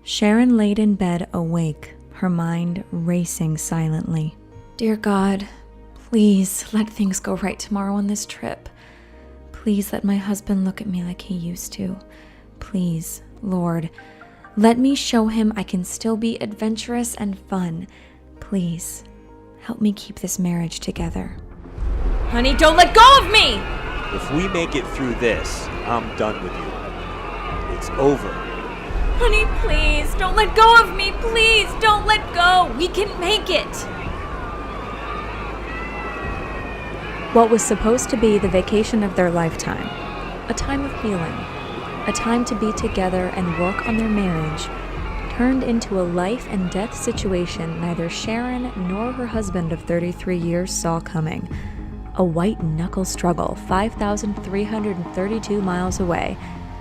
Sharon laid in bed awake, her mind racing silently. Dear God, please let things go right tomorrow on this trip. Please let my husband look at me like he used to. Please, Lord, let me show him I can still be adventurous and fun. Please, help me keep this marriage together. Honey, don't let go of me! If we make it through this, I'm done with you. It's over. Honey, please, don't let go of me. Please, don't let go. We can make it. What was supposed to be the vacation of their lifetime, a time of healing, a time to be together and work on their marriage, turned into a life and death situation neither Sharon nor her husband of 33 years saw coming. A white-knuckle struggle 5,332 miles away,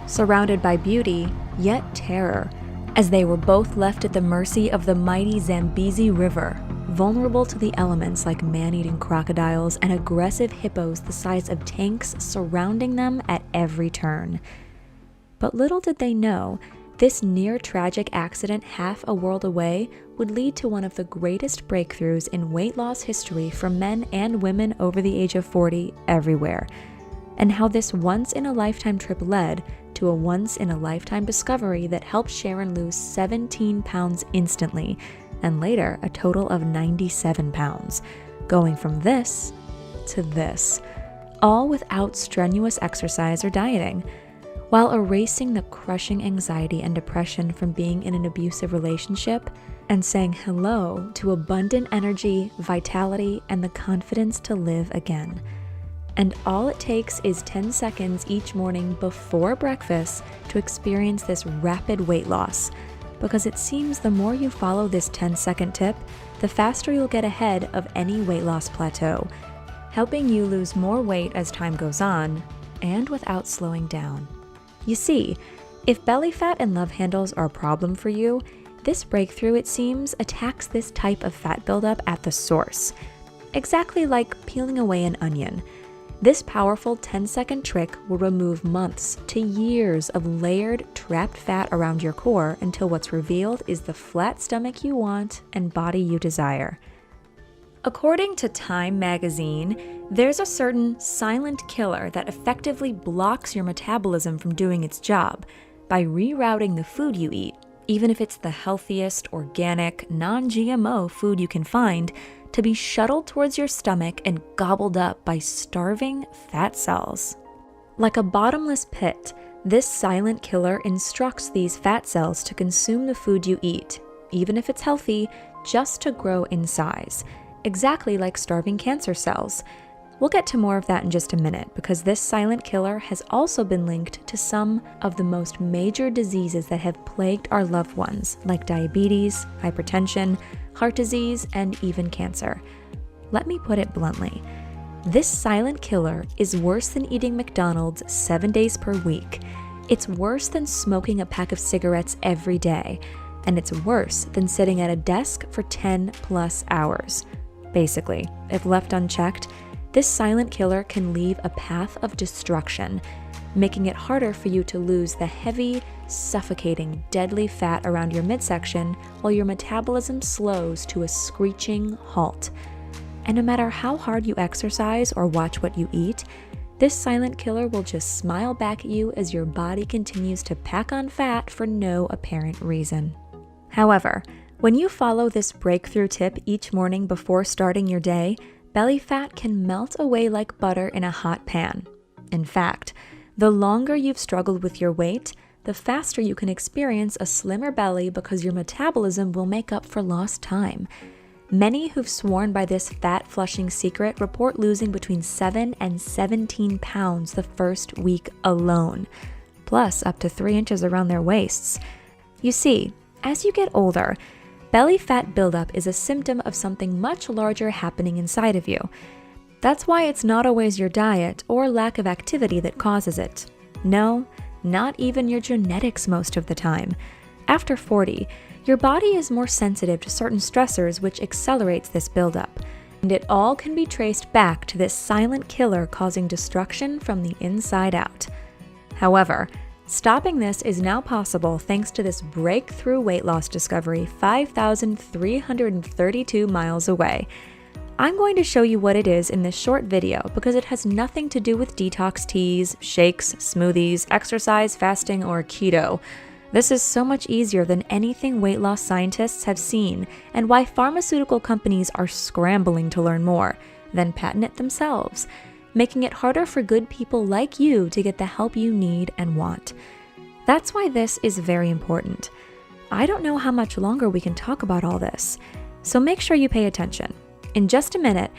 surrounded by beauty, yet terror, as they were both left at the mercy of the mighty Zambezi River, vulnerable to the elements like man-eating crocodiles and aggressive hippos the size of tanks surrounding them at every turn. But little did they know, this near-tragic accident half a world away would lead to one of the greatest breakthroughs in weight loss history for men and women over the age of 40 everywhere, and how this once-in-a-lifetime trip led to a once-in-a-lifetime discovery that helped Sharon lose 17 pounds instantly, and later a total of 97 pounds, going from this to this, all without strenuous exercise or dieting, while erasing the crushing anxiety and depression from being in an abusive relationship and saying hello to abundant energy, vitality, and the confidence to live again. And all it takes is 10 seconds each morning before breakfast to experience this rapid weight loss, because it seems the more you follow this 10-second tip, the faster you'll get ahead of any weight loss plateau, helping you lose more weight as time goes on, and without slowing down. You see, if belly fat and love handles are a problem for you, this breakthrough, it seems, attacks this type of fat buildup at the source. Exactly like peeling away an onion. This powerful 10-second trick will remove months to years of layered, trapped fat around your core until what's revealed is the flat stomach you want and body you desire. According to Time magazine, there's a certain silent killer that effectively blocks your metabolism from doing its job by rerouting the food you eat, even if it's the healthiest, organic, non-GMO food you can find, to be shuttled towards your stomach and gobbled up by starving fat cells. Like a bottomless pit, this silent killer instructs these fat cells to consume the food you eat, even if it's healthy, just to grow in size, exactly like starving cancer cells. We'll get to more of that in just a minute, because this silent killer has also been linked to some of the most major diseases that have plagued our loved ones, like diabetes, hypertension, heart disease, and even cancer. Let me put it bluntly. This silent killer is worse than eating McDonald's 7 days per week. It's worse than smoking a pack of cigarettes every day. And it's worse than sitting at a desk for 10 plus hours. Basically, if left unchecked, this silent killer can leave a path of destruction, making it harder for you to lose the heavy, suffocating, deadly fat around your midsection while your metabolism slows to a screeching halt. And no matter how hard you exercise or watch what you eat, this silent killer will just smile back at you as your body continues to pack on fat for no apparent reason. However, when you follow this breakthrough tip each morning before starting your day, belly fat can melt away like butter in a hot pan. In fact, the longer you've struggled with your weight, the faster you can experience a slimmer belly because your metabolism will make up for lost time. Many who've sworn by this fat-flushing secret report losing between 7 and 17 pounds the first week alone, plus up to 3 inches around their waists. You see, as you get older, belly fat buildup is a symptom of something much larger happening inside of you. That's why it's not always your diet or lack of activity that causes it. No, not even your genetics most of the time. After 40, your body is more sensitive to certain stressors, which accelerates this buildup. And it all can be traced back to this silent killer causing destruction from the inside out. However, Stopping this is now possible thanks to this breakthrough weight loss discovery 5,332 miles away. I'm going to show you what it is in this short video because it has nothing to do with detox teas, shakes, smoothies, exercise, fasting, or keto. This is so much easier than anything weight loss scientists have seen, and why pharmaceutical companies are scrambling to learn more, then patent it themselves, making it harder for good people like you to get the help you need and want. That's why this is very important. I don't know how much longer we can talk about all this, so make sure you pay attention. In just a minute,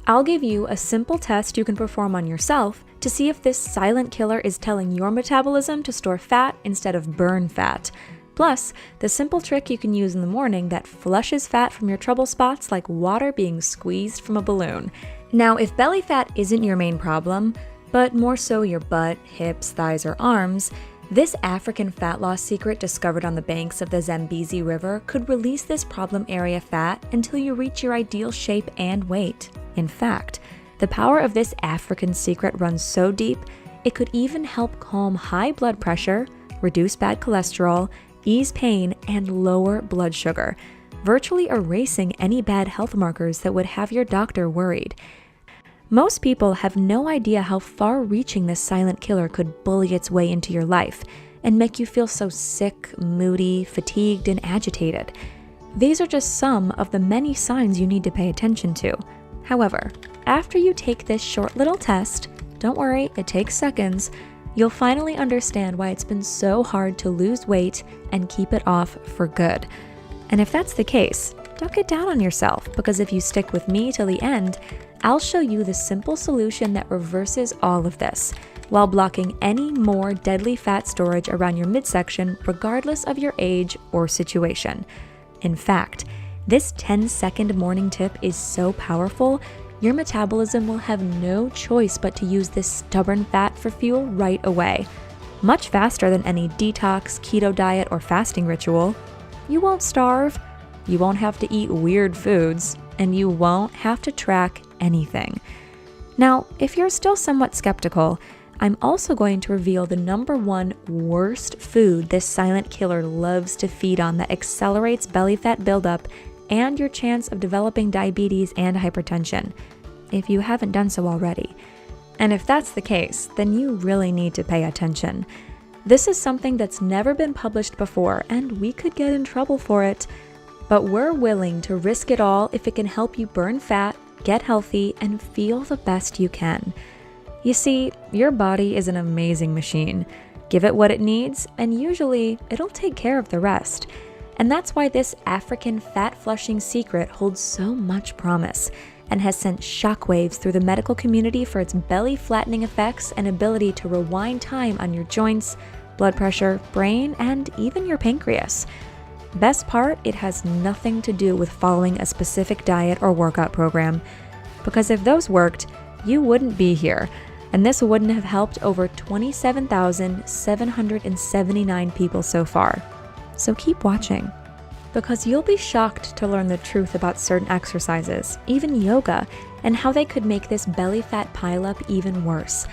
I'll give you a simple test you can perform on yourself to see if this silent killer is telling your metabolism to store fat instead of burn fat. Plus, the simple trick you can use in the morning that flushes fat from your trouble spots like water being squeezed from a balloon. Now, if belly fat isn't your main problem, but more so your butt, hips, thighs, or arms, this African fat loss secret discovered on the banks of the Zambezi River could release this problem area fat until you reach your ideal shape and weight. In fact, the power of this African secret runs so deep, it could even help calm high blood pressure, reduce bad cholesterol, ease pain, and lower blood sugar, virtually erasing any bad health markers that would have your doctor worried. Most people have no idea how far-reaching this silent killer could bully its way into your life and make you feel so sick, moody, fatigued, and agitated. These are just some of the many signs you need to pay attention to. However, after you take this short little test, don't worry, it takes seconds, you'll finally understand why it's been so hard to lose weight and keep it off for good. And if that's the case, don't get down on yourself, because if you stick with me till the end, I'll show you the simple solution that reverses all of this, while blocking any more deadly fat storage around your midsection regardless of your age or situation. In fact, this 10-second morning tip is so powerful, your metabolism will have no choice but to use this stubborn fat for fuel right away, much faster than any detox, keto diet, or fasting ritual. You won't starve, you won't have to eat weird foods, and you won't have to track anything. Now, if you're still somewhat skeptical, I'm also going to reveal the #1 worst food this silent killer loves to feed on that accelerates belly fat buildup and your chance of developing diabetes and hypertension, if you haven't done so already. And if that's the case, then you really need to pay attention. This is something that's never been published before, and we could get in trouble for it. But we're willing to risk it all if it can help you burn fat, get healthy, and feel the best you can. You see, your body is an amazing machine. Give it what it needs, and usually it'll take care of the rest. And that's why this African fat-flushing secret holds so much promise and has sent shockwaves through the medical community for its belly-flattening effects and ability to rewind time on your joints, blood pressure, brain, and even your pancreas. Best part, it has nothing to do with following a specific diet or workout program, because if those worked, you wouldn't be here, and this wouldn't have helped over 27,779 people so far. So keep watching, because you'll be shocked to learn the truth about certain exercises, even yoga, and how they could make this belly fat pileup even worse.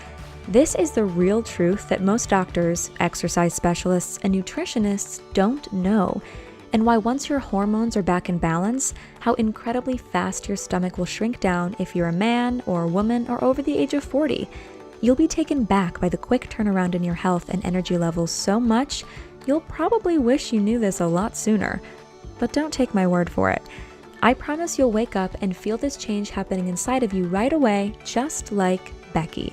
This is the real truth that most doctors, exercise specialists, and nutritionists don't know, and why once your hormones are back in balance, how incredibly fast your stomach will shrink down if you're a man or a woman or over the age of 40. You'll be taken back by the quick turnaround in your health and energy levels so much, you'll probably wish you knew this a lot sooner. But don't take my word for it. I promise you'll wake up and feel this change happening inside of you right away, just like Becky,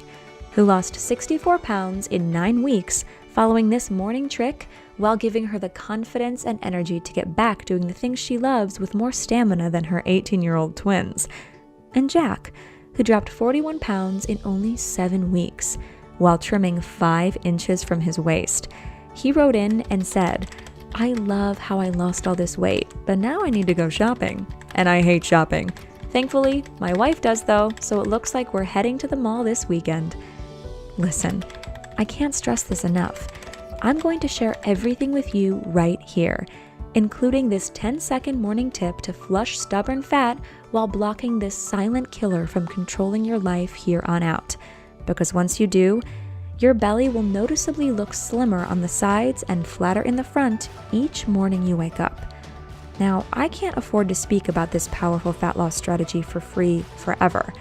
who lost 64 pounds in 9 weeks following this morning trick, while giving her the confidence and energy to get back doing the things she loves with more stamina than her 18-year-old twins. And Jack, who dropped 41 pounds in only 7 weeks, while trimming 5 inches from his waist. He wrote in and said, "I love how I lost all this weight, but now I need to go shopping. And I hate shopping. Thankfully, my wife does though, so it looks like we're heading to the mall this weekend." Listen, I can't stress this enough. I'm going to share everything with you right here, including this 10-second morning tip to flush stubborn fat while blocking this silent killer from controlling your life here on out. Because once you do, Your belly will noticeably look slimmer on the sides and flatter in the front each morning you wake up. Now, I can't afford to speak about this powerful fat loss strategy for free forever.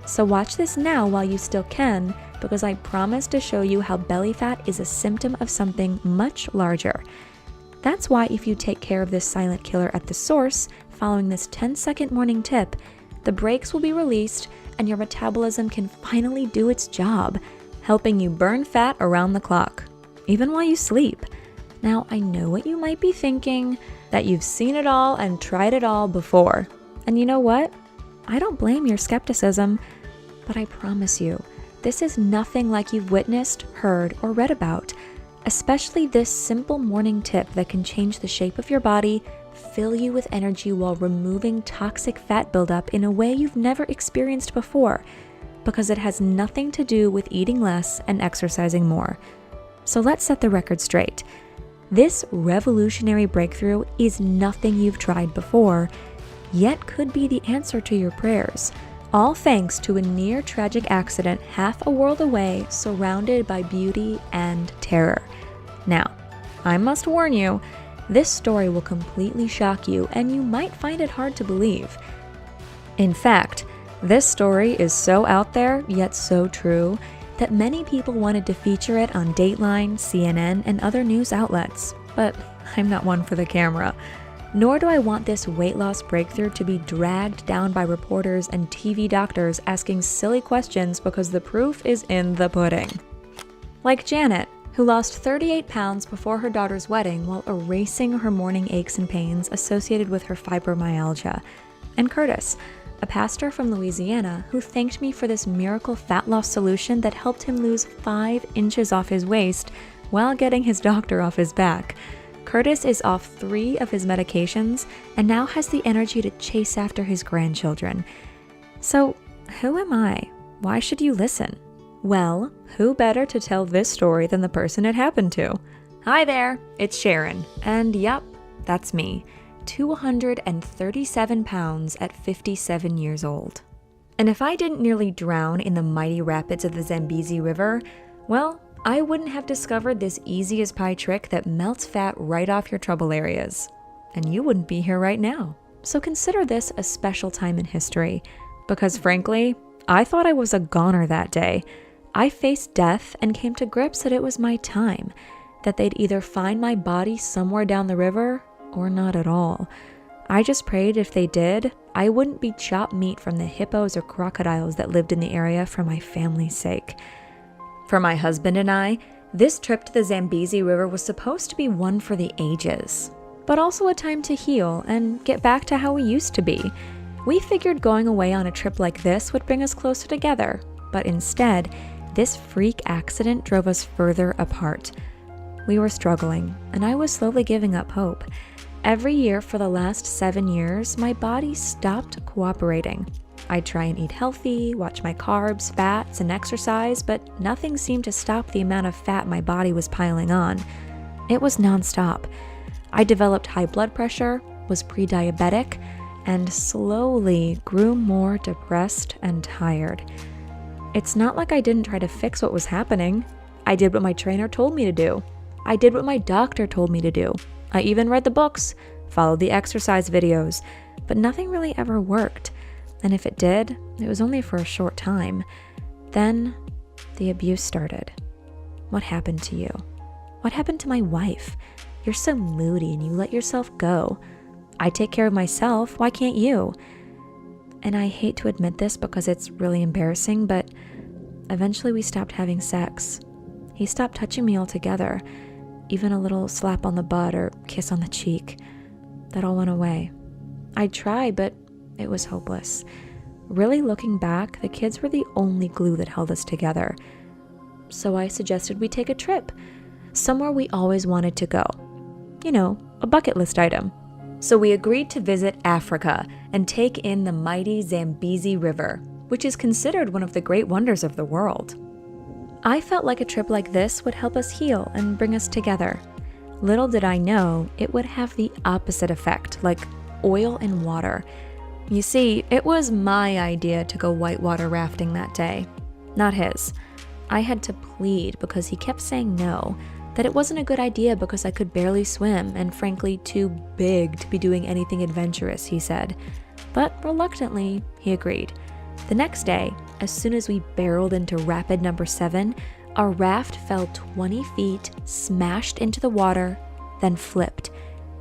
So watch this now while you still can, because I promise to show you how belly fat is a symptom of something much larger. That's why if you take care of this silent killer at the source, following this 10-second morning tip, the brakes will be released and your metabolism can finally do its job, helping you burn fat around the clock, even while you sleep. Now, I know what you might be thinking, that you've seen it all and tried it all before. And you know what? I don't blame your skepticism, but I promise you, this is nothing like you've witnessed, heard, or read about, especially this simple morning tip that can change the shape of your body, fill you with energy while removing toxic fat buildup in a way you've never experienced before, because it has nothing to do with eating less and exercising more. So let's set the record straight. This revolutionary breakthrough is nothing you've tried before, yet could be the answer to your prayers, all thanks to a near tragic accident half a world away, surrounded by beauty and terror. Now, I must warn you, this story will completely shock you and you might find it hard to believe. In fact, this story is so out there, yet so true, that many people wanted to feature it on Dateline, CNN, and other news outlets, but I'm not one for the camera. Nor do I want this weight loss breakthrough to be dragged down by reporters and TV doctors asking silly questions because the proof is in the pudding. Like Janet, who lost 38 pounds before her daughter's wedding while erasing her morning aches and pains associated with her fibromyalgia. And Curtis, a pastor from Louisiana who thanked me for this miracle fat loss solution that helped him lose 5 inches off his waist while getting his doctor off his back. Curtis is off 3 of his medications and now has the energy to chase after his grandchildren. So, who am I? Why should you listen? Well, who better to tell this story than the person it happened to? Hi there, it's Sharon, and yep, that's me. 237 pounds at 57 years old. And if I didn't nearly drown in the mighty rapids of the Zambezi River, well, I wouldn't have discovered this easy as pie trick that melts fat right off your trouble areas. And you wouldn't be here right now. So consider this a special time in history, because frankly, I thought I was a goner that day. I faced death and came to grips that it was my time, that they'd either find my body somewhere down the river or not at all. I just prayed if they did, I wouldn't be chopped meat from the hippos or crocodiles that lived in the area for my family's sake. For my husband and I, this trip to the Zambezi River was supposed to be one for the ages, but also a time to heal and get back to how we used to be. We figured going away on a trip like this would bring us closer together, but instead, this freak accident drove us further apart. We were struggling, and I was slowly giving up hope. Every year for the last 7 years, my body stopped cooperating. I'd try and eat healthy, watch my carbs, fats, and exercise, but nothing seemed to stop the amount of fat my body was piling on. It was nonstop. I developed high blood pressure, was pre-diabetic, and slowly grew more depressed and tired. It's not like I didn't try to fix what was happening. I did what my trainer told me to do. I did what my doctor told me to do. I even read the books, followed the exercise videos, but nothing really ever worked. And if it did, it was only for a short time. Then the abuse started. What happened to you? What happened to my wife? You're so moody and you let yourself go. I take care of myself, why can't you? And I hate to admit this because it's really embarrassing, but eventually we stopped having sex. He stopped touching me altogether. Even a little slap on the butt or kiss on the cheek. That all went away. I tried, but it was hopeless. Really looking back, the kids were the only glue that held us together. So I suggested we take a trip, somewhere we always wanted to go. You know, a bucket list item. So we agreed to visit Africa and take in the mighty Zambezi River, which is considered one of the great wonders of the world. I felt like a trip like this would help us heal and bring us together. Little did I know it would have the opposite effect, like oil and water. You see, it was my idea to go whitewater rafting that day, not his. I had to plead because he kept saying no, that it wasn't a good idea because I could barely swim and frankly too big to be doing anything adventurous, he said. But reluctantly, he agreed. The next day, as soon as we barreled into rapid number 7, our raft fell 20 feet, smashed into the water, then flipped,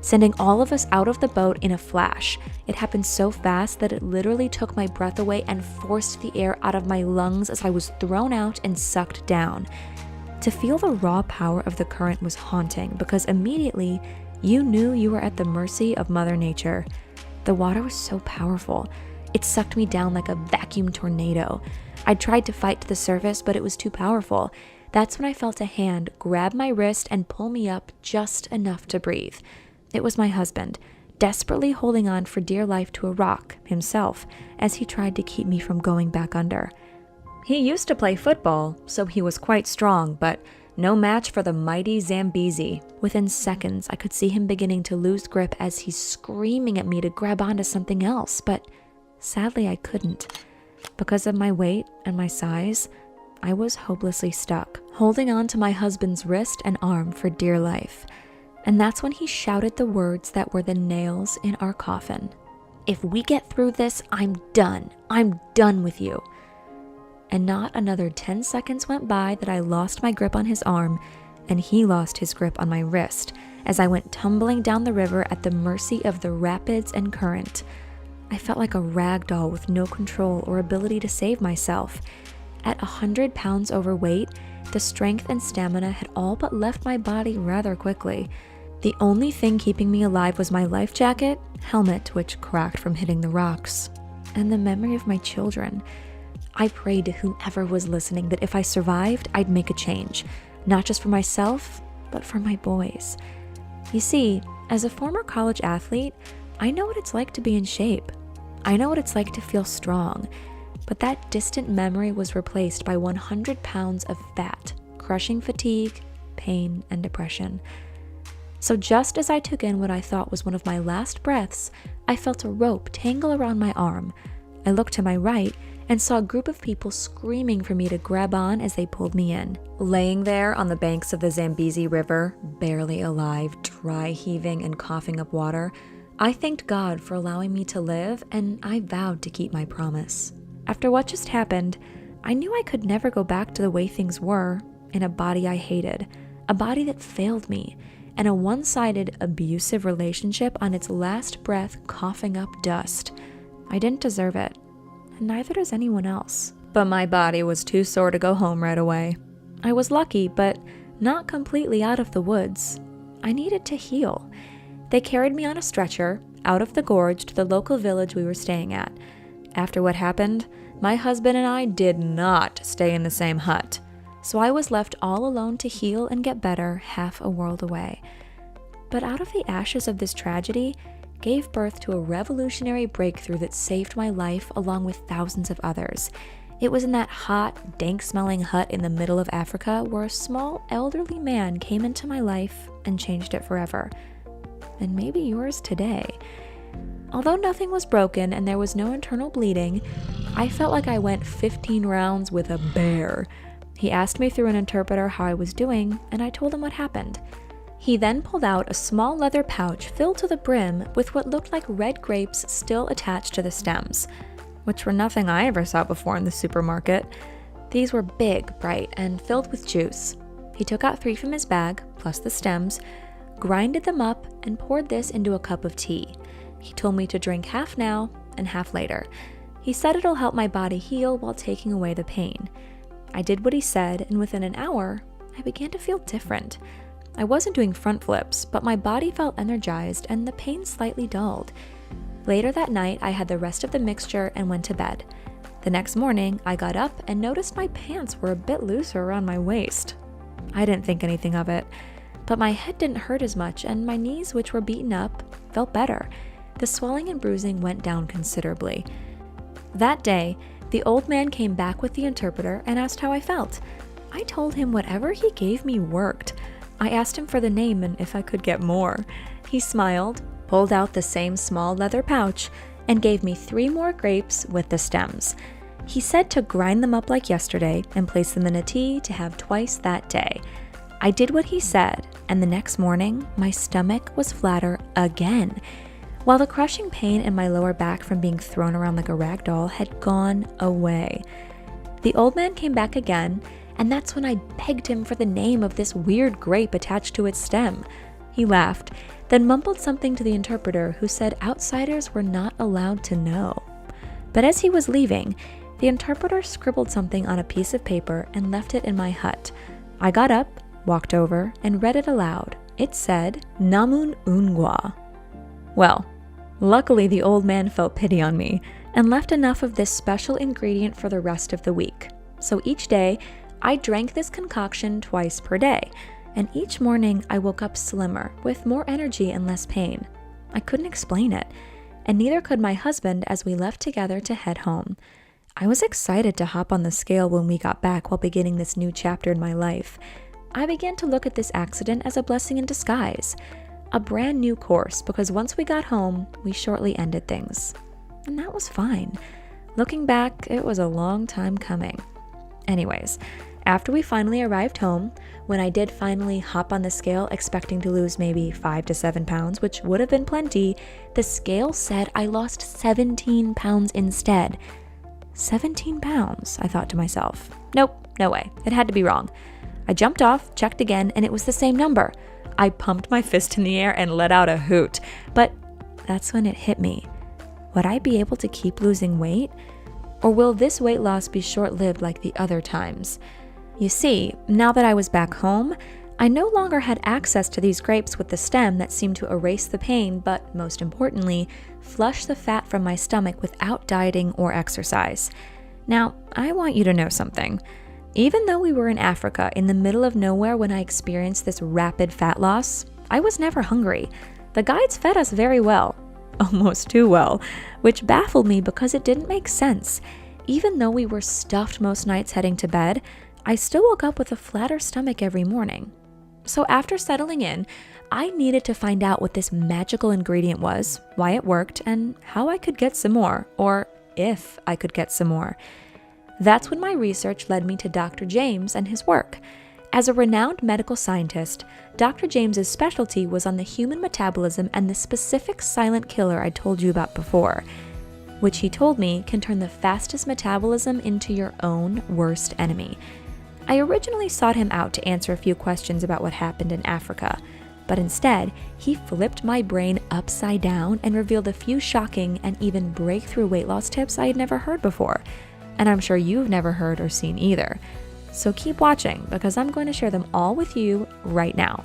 sending all of us out of the boat in a flash. It happened so fast that it literally took my breath away and forced the air out of my lungs as I was thrown out and sucked down. To feel the raw power of the current was haunting because immediately you knew you were at the mercy of Mother Nature. The water was so powerful. It sucked me down like a vacuum tornado. I tried to fight to the surface, but it was too powerful. That's when I felt a hand grab my wrist and pull me up just enough to breathe. It was my husband, desperately holding on for dear life to a rock himself as he tried to keep me from going back under. He used to play football, so he was quite strong, but no match for the mighty Zambezi. Within seconds, I could see him beginning to lose grip as he's screaming at me to grab onto something else, but sadly I couldn't. Because of my weight and my size, I was hopelessly stuck, holding on to my husband's wrist and arm for dear life. And that's when he shouted the words that were the nails in our coffin. "If we get through this, I'm done. I'm done with you." And not another 10 seconds went by that I lost my grip on his arm, and he lost his grip on my wrist as I went tumbling down the river at the mercy of the rapids and current. I felt like a rag doll with no control or ability to save myself. At 100 pounds overweight, the strength and stamina had all but left my body rather quickly. The only thing keeping me alive was my life jacket, helmet, which cracked from hitting the rocks, and the memory of my children. I prayed to whomever was listening that if I survived, I'd make a change, not just for myself, but for my boys. You see, as a former college athlete, I know what it's like to be in shape. I know what it's like to feel strong, but that distant memory was replaced by 100 pounds of fat, crushing fatigue, pain, and depression. So just as I took in what I thought was one of my last breaths, I felt a rope tangle around my arm. I looked to my right and saw a group of people screaming for me to grab on as they pulled me in. Laying there on the banks of the Zambezi River, barely alive, dry heaving and coughing up water, I thanked God for allowing me to live, and I vowed to keep my promise. After what just happened, I knew I could never go back to the way things were, in a body I hated, a body that failed me, and a one-sided, abusive relationship on its last breath coughing up dust. I didn't deserve it, and neither does anyone else. But my body was too sore to go home right away. I was lucky, but not completely out of the woods. I needed to heal. They carried me on a stretcher, out of the gorge to the local village we were staying at. After what happened, my husband and I did not stay in the same hut, so I was left all alone to heal and get better half a world away. But out of the ashes of this tragedy, gave birth to a revolutionary breakthrough that saved my life along with thousands of others. It was in that hot, dank-smelling hut in the middle of Africa where a small, elderly man came into my life and changed it forever. And maybe yours today. Although nothing was broken and there was no internal bleeding, I felt like I went 15 rounds with a bear. He asked me through an interpreter how I was doing, and I told him what happened. He then pulled out a small leather pouch filled to the brim with what looked like red grapes still attached to the stems, which were nothing I ever saw before in the supermarket. These were big, bright, and filled with juice. He took out 3 from his bag, plus the stems, grinded them up, and poured this into a cup of tea. He told me to drink half now and half later. He said it'll help my body heal while taking away the pain. I did what he said, and within an hour, I began to feel different. I wasn't doing front flips, but my body felt energized and the pain slightly dulled. Later that night, I had the rest of the mixture and went to bed. The next morning, I got up and noticed my pants were a bit looser around my waist. I didn't think anything of it, but my head didn't hurt as much and my knees, which were beaten up, felt better. The swelling and bruising went down considerably. That day, the old man came back with the interpreter and asked how I felt. I told him whatever he gave me worked. I asked him for the name and if I could get more. He smiled, pulled out the same small leather pouch, and gave me 3 more grapes with the stems. He said to grind them up like yesterday and place them in a tea to have twice that day. I did what he said, and the next morning, my stomach was flatter again, while the crushing pain in my lower back from being thrown around like a rag doll had gone away. The old man came back again, and that's when I begged him for the name of this weird grape attached to its stem. He laughed, then mumbled something to the interpreter, who said outsiders were not allowed to know. But as he was leaving, the interpreter scribbled something on a piece of paper and left it in my hut. I got up, walked over, and read it aloud. It said, Namun Ungwa. Well, luckily the old man felt pity on me and left enough of this special ingredient for the rest of the week. So each day, I drank this concoction twice per day, and each morning I woke up slimmer, with more energy and less pain. I couldn't explain it, and neither could my husband as we left together to head home. I was excited to hop on the scale when we got back while beginning this new chapter in my life. I began to look at this accident as a blessing in disguise, a brand new course, because once we got home, we shortly ended things. And that was fine. Looking back, it was a long time coming. Anyways, after we finally arrived home, when I did finally hop on the scale expecting to lose maybe 5 to 7 pounds, which would have been plenty, the scale said I lost 17 pounds instead. 17 pounds, I thought to myself. Nope, no way. It had to be wrong. I jumped off, checked again, and it was the same number. I pumped my fist in the air and let out a hoot. But that's when it hit me. Would I be able to keep losing weight? Or will this weight loss be short-lived like the other times? You see, now that I was back home, I no longer had access to these grapes with the stem that seemed to erase the pain, but most importantly, flush the fat from my stomach without dieting or exercise. Now, I want you to know something. Even though we were in Africa in the middle of nowhere when I experienced this rapid fat loss, I was never hungry. The guides fed us very well, almost too well, which baffled me because it didn't make sense. Even though we were stuffed most nights heading to bed, I still woke up with a flatter stomach every morning. So after settling in, I needed to find out what this magical ingredient was, why it worked, and how I could get some more, or if I could get some more. That's when my research led me to Dr. James and his work. As a renowned medical scientist, Dr. James's specialty was on the human metabolism and the specific silent killer I told you about before, which he told me can turn the fastest metabolism into your own worst enemy. I originally sought him out to answer a few questions about what happened in Africa, but instead, he flipped my brain upside down and revealed a few shocking and even breakthrough weight loss tips I had never heard before. And I'm sure you've never heard or seen either. So keep watching, because I'm going to share them all with you right now.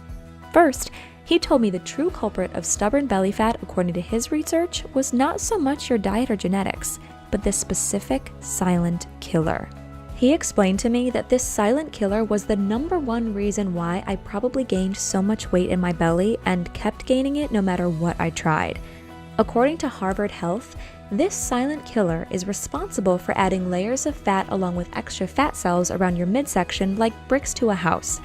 First, he told me the true culprit of stubborn belly fat, according to his research, was not so much your diet or genetics, but this specific silent killer. He explained to me that this silent killer was the #1 reason why I probably gained so much weight in my belly and kept gaining it no matter what I tried. According to Harvard Health, this silent killer is responsible for adding layers of fat along with extra fat cells around your midsection like bricks to a house.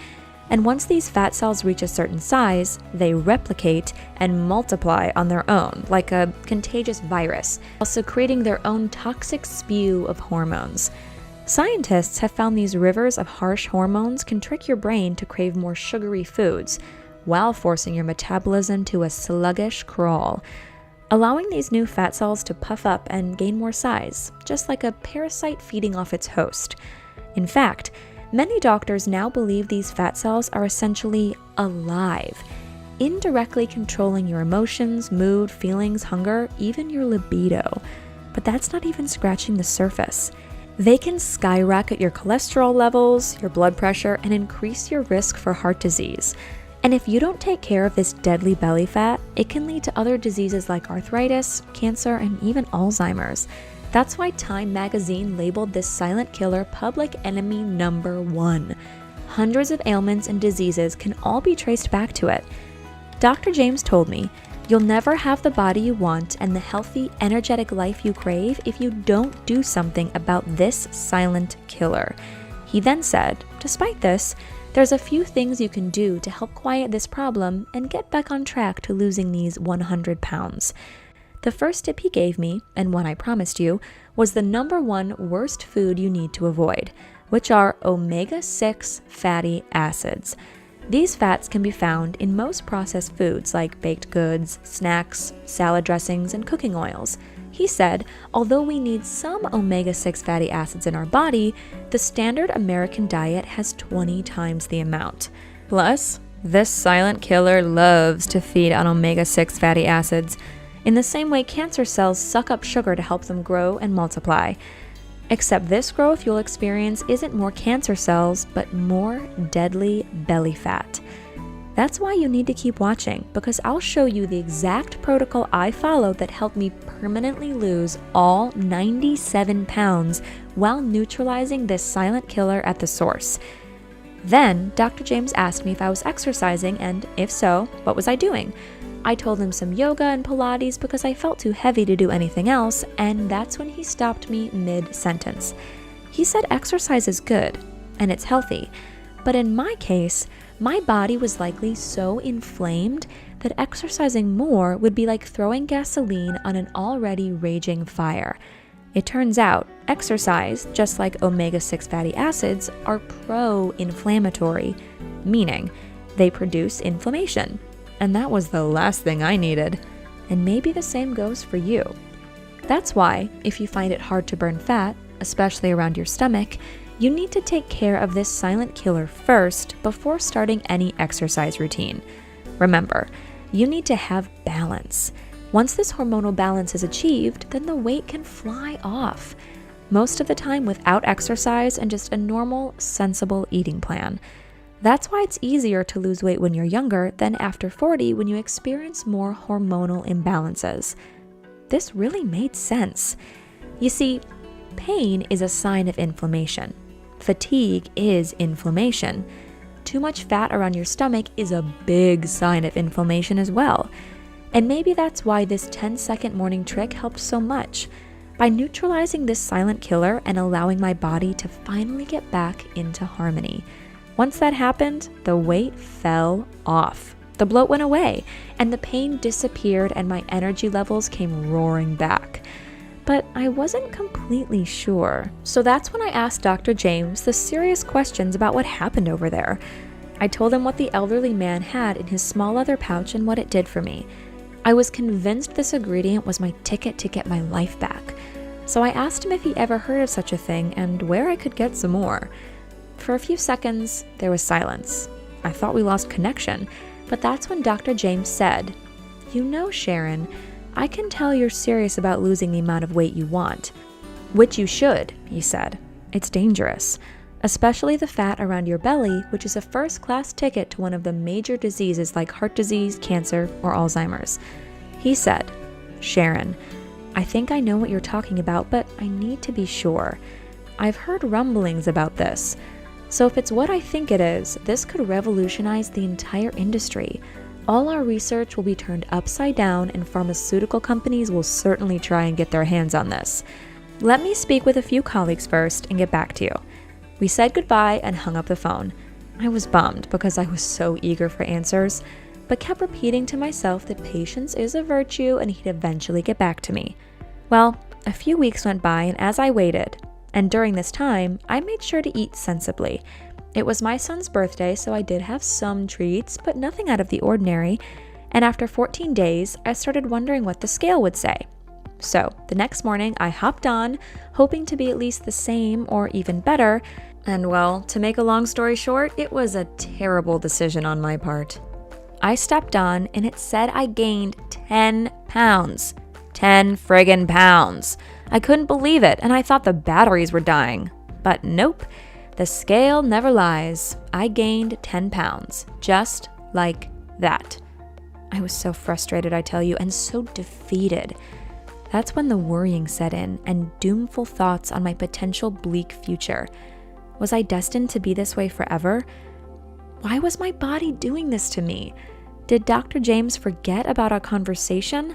And once these fat cells reach a certain size, they replicate and multiply on their own, like a contagious virus, also creating their own toxic spew of hormones. Scientists have found these rivers of harsh hormones can trick your brain to crave more sugary foods, while forcing your metabolism to a sluggish crawl, allowing these new fat cells to puff up and gain more size, just like a parasite feeding off its host. In fact, many doctors now believe these fat cells are essentially alive, indirectly controlling your emotions, mood, feelings, hunger, even your libido. But that's not even scratching the surface. They can skyrocket your cholesterol levels, your blood pressure, and increase your risk for heart disease. And if you don't take care of this deadly belly fat, it can lead to other diseases like arthritis, cancer, and even Alzheimer's. That's why Time magazine labeled this silent killer public enemy #1. Hundreds of ailments and diseases can all be traced back to it. Dr. James told me, you'll never have the body you want and the healthy, energetic life you crave if you don't do something about this silent killer. He then said, despite this, there's a few things you can do to help quiet this problem and get back on track to losing these 100 pounds. The first tip he gave me, and one I promised you, was the number one worst food you need to avoid, which are omega-6 fatty acids. These fats can be found in most processed foods like baked goods, snacks, salad dressings, and cooking oils. He said, although we need some omega-6 fatty acids in our body, the standard American diet has 20 times the amount. Plus, this silent killer loves to feed on omega-6 fatty acids, in the same way cancer cells suck up sugar to help them grow and multiply. Except this growth you'll experience isn't more cancer cells, but more deadly belly fat. That's why you need to keep watching, because I'll show you the exact protocol I followed that helped me permanently lose all 97 pounds while neutralizing this silent killer at the source. Then, Dr. James asked me if I was exercising, and if so, what was I doing? I told him some yoga and Pilates because I felt too heavy to do anything else, and that's when he stopped me mid-sentence. He said exercise is good, and it's healthy, but in my case, my body was likely so inflamed that exercising more would be like throwing gasoline on an already raging fire. It turns out, exercise, just like omega-6 fatty acids, are pro-inflammatory, meaning they produce inflammation. And that was the last thing I needed. And maybe the same goes for you. That's why, if you find it hard to burn fat, especially around your stomach, you need to take care of this silent killer first before starting any exercise routine. Remember, you need to have balance. Once this hormonal balance is achieved, then the weight can fly off. Most of the time without exercise and just a normal, sensible eating plan. That's why it's easier to lose weight when you're younger than after 40 when you experience more hormonal imbalances. This really made sense. You see, pain is a sign of inflammation. Fatigue is inflammation. Too much fat around your stomach is a big sign of inflammation as well. And maybe that's why this 10-second morning trick helped so much. By neutralizing this silent killer and allowing my body to finally get back into harmony. Once that happened, the weight fell off. The bloat went away, and the pain disappeared, and my energy levels came roaring back. But I wasn't completely sure. So that's when I asked Dr. James the serious questions about what happened over there. I told him what the elderly man had in his small leather pouch and what it did for me. I was convinced this ingredient was my ticket to get my life back. So I asked him if he ever heard of such a thing and where I could get some more. For a few seconds, there was silence. I thought we lost connection, but that's when Dr. James said, "You know, Sharon, I can tell you're serious about losing the amount of weight you want." Which you should, he said. It's dangerous, especially the fat around your belly, which is a first-class ticket to one of the major diseases like heart disease, cancer, or Alzheimer's. He said, "Sharon, I think I know what you're talking about, but I need to be sure. I've heard rumblings about this. So if it's what I think it is, this could revolutionize the entire industry. All our research will be turned upside down, and pharmaceutical companies will certainly try and get their hands on this. Let me speak with a few colleagues first and get back to you." We said goodbye and hung up the phone. I was bummed because I was so eager for answers, but kept repeating to myself that patience is a virtue and he'd eventually get back to me. Well, a few weeks went by, and as I waited, and during this time, I made sure to eat sensibly. It was my son's birthday, so I did have some treats, but nothing out of the ordinary. And after 14 days, I started wondering what the scale would say. So the next morning, I hopped on, hoping to be at least the same or even better. And well, to make a long story short, it was a terrible decision on my part. I stepped on, and it said I gained 10 pounds. 10 friggin' pounds. I couldn't believe it, and I thought the batteries were dying. But nope, the scale never lies. I gained 10 pounds, just like that. I was so frustrated, I tell you, and so defeated. That's when the worrying set in, and doomful thoughts on my potential bleak future. Was I destined to be this way forever? Why was my body doing this to me? Did Dr. James forget about our conversation?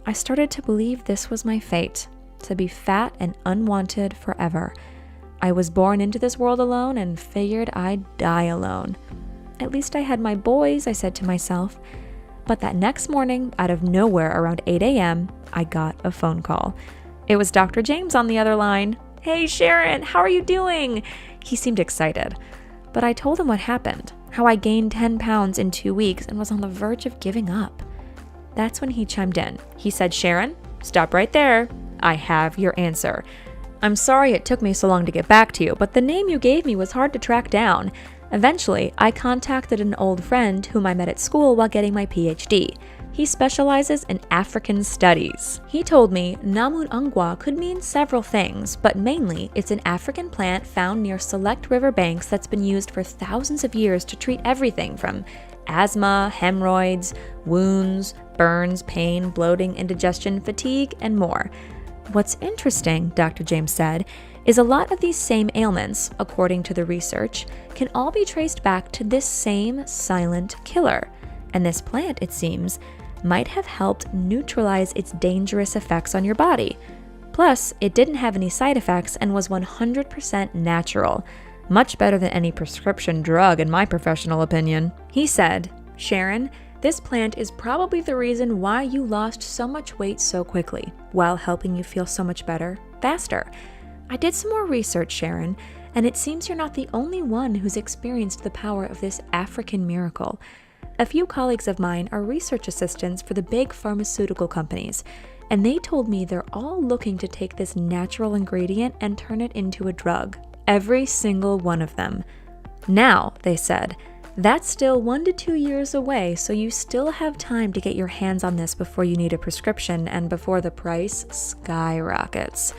I started to believe this was my fate, to be fat and unwanted forever. I was born into this world alone and figured I'd die alone. At least I had my boys, I said to myself. But that next morning, out of nowhere around 8 a.m., I got a phone call. It was Dr. James on the other line. "Hey, Sharon, how are you doing?" He seemed excited. But I told him what happened, how I gained 10 pounds in 2 weeks and was on the verge of giving up. That's when he chimed in. He said, "Sharon, stop right there. I have your answer. I'm sorry it took me so long to get back to you, but the name you gave me was hard to track down. Eventually, I contacted an old friend whom I met at school while getting my PhD. He specializes in African studies. He told me Namun Ungwa could mean several things, but mainly it's an African plant found near select riverbanks that's been used for thousands of years to treat everything from asthma, hemorrhoids, wounds, burns, pain, bloating, indigestion, fatigue, and more. What's interesting," Dr. James said, "is a lot of these same ailments, according to the research, can all be traced back to this same silent killer. And this plant, it seems, might have helped neutralize its dangerous effects on your body. Plus, it didn't have any side effects and was 100% natural. Much better than any prescription drug, in my professional opinion." He said, "Sharon, this plant is probably the reason why you lost so much weight so quickly, while helping you feel so much better, faster. I did some more research, Sharon, and it seems you're not the only one who's experienced the power of this African miracle. A few colleagues of mine are research assistants for the big pharmaceutical companies, and they told me they're all looking to take this natural ingredient and turn it into a drug. Every single one of them. Now, they said, that's still 1 to 2 years away, so you still have time to get your hands on this before you need a prescription and before the price skyrockets.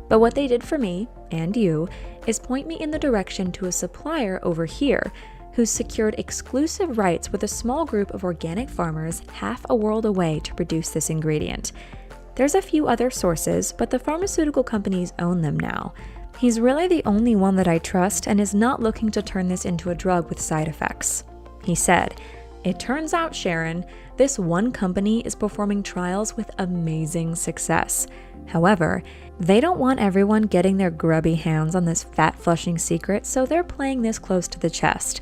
But what they did for me, and you, is point me in the direction to a supplier over here who's secured exclusive rights with a small group of organic farmers half a world away to produce this ingredient. There's a few other sources, but the pharmaceutical companies own them now. He's really the only one that I trust and is not looking to turn this into a drug with side effects." He said, "It turns out, Sharon, this one company is performing trials with amazing success. However, they don't want everyone getting their grubby hands on this fat-flushing secret, so they're playing this close to the chest.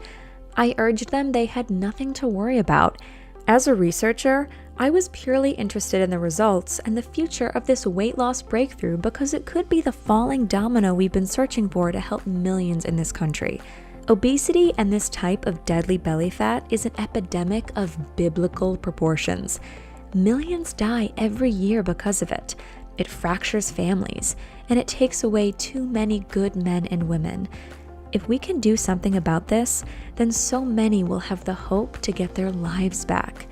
I urged them they had nothing to worry about. As a researcher, I was purely interested in the results and the future of this weight loss breakthrough because it could be the falling domino we've been searching for to help millions in this country. Obesity and this type of deadly belly fat is an epidemic of biblical proportions. Millions die every year because of it. It fractures families, and it takes away too many good men and women. If we can do something about this, then so many will have the hope to get their lives back."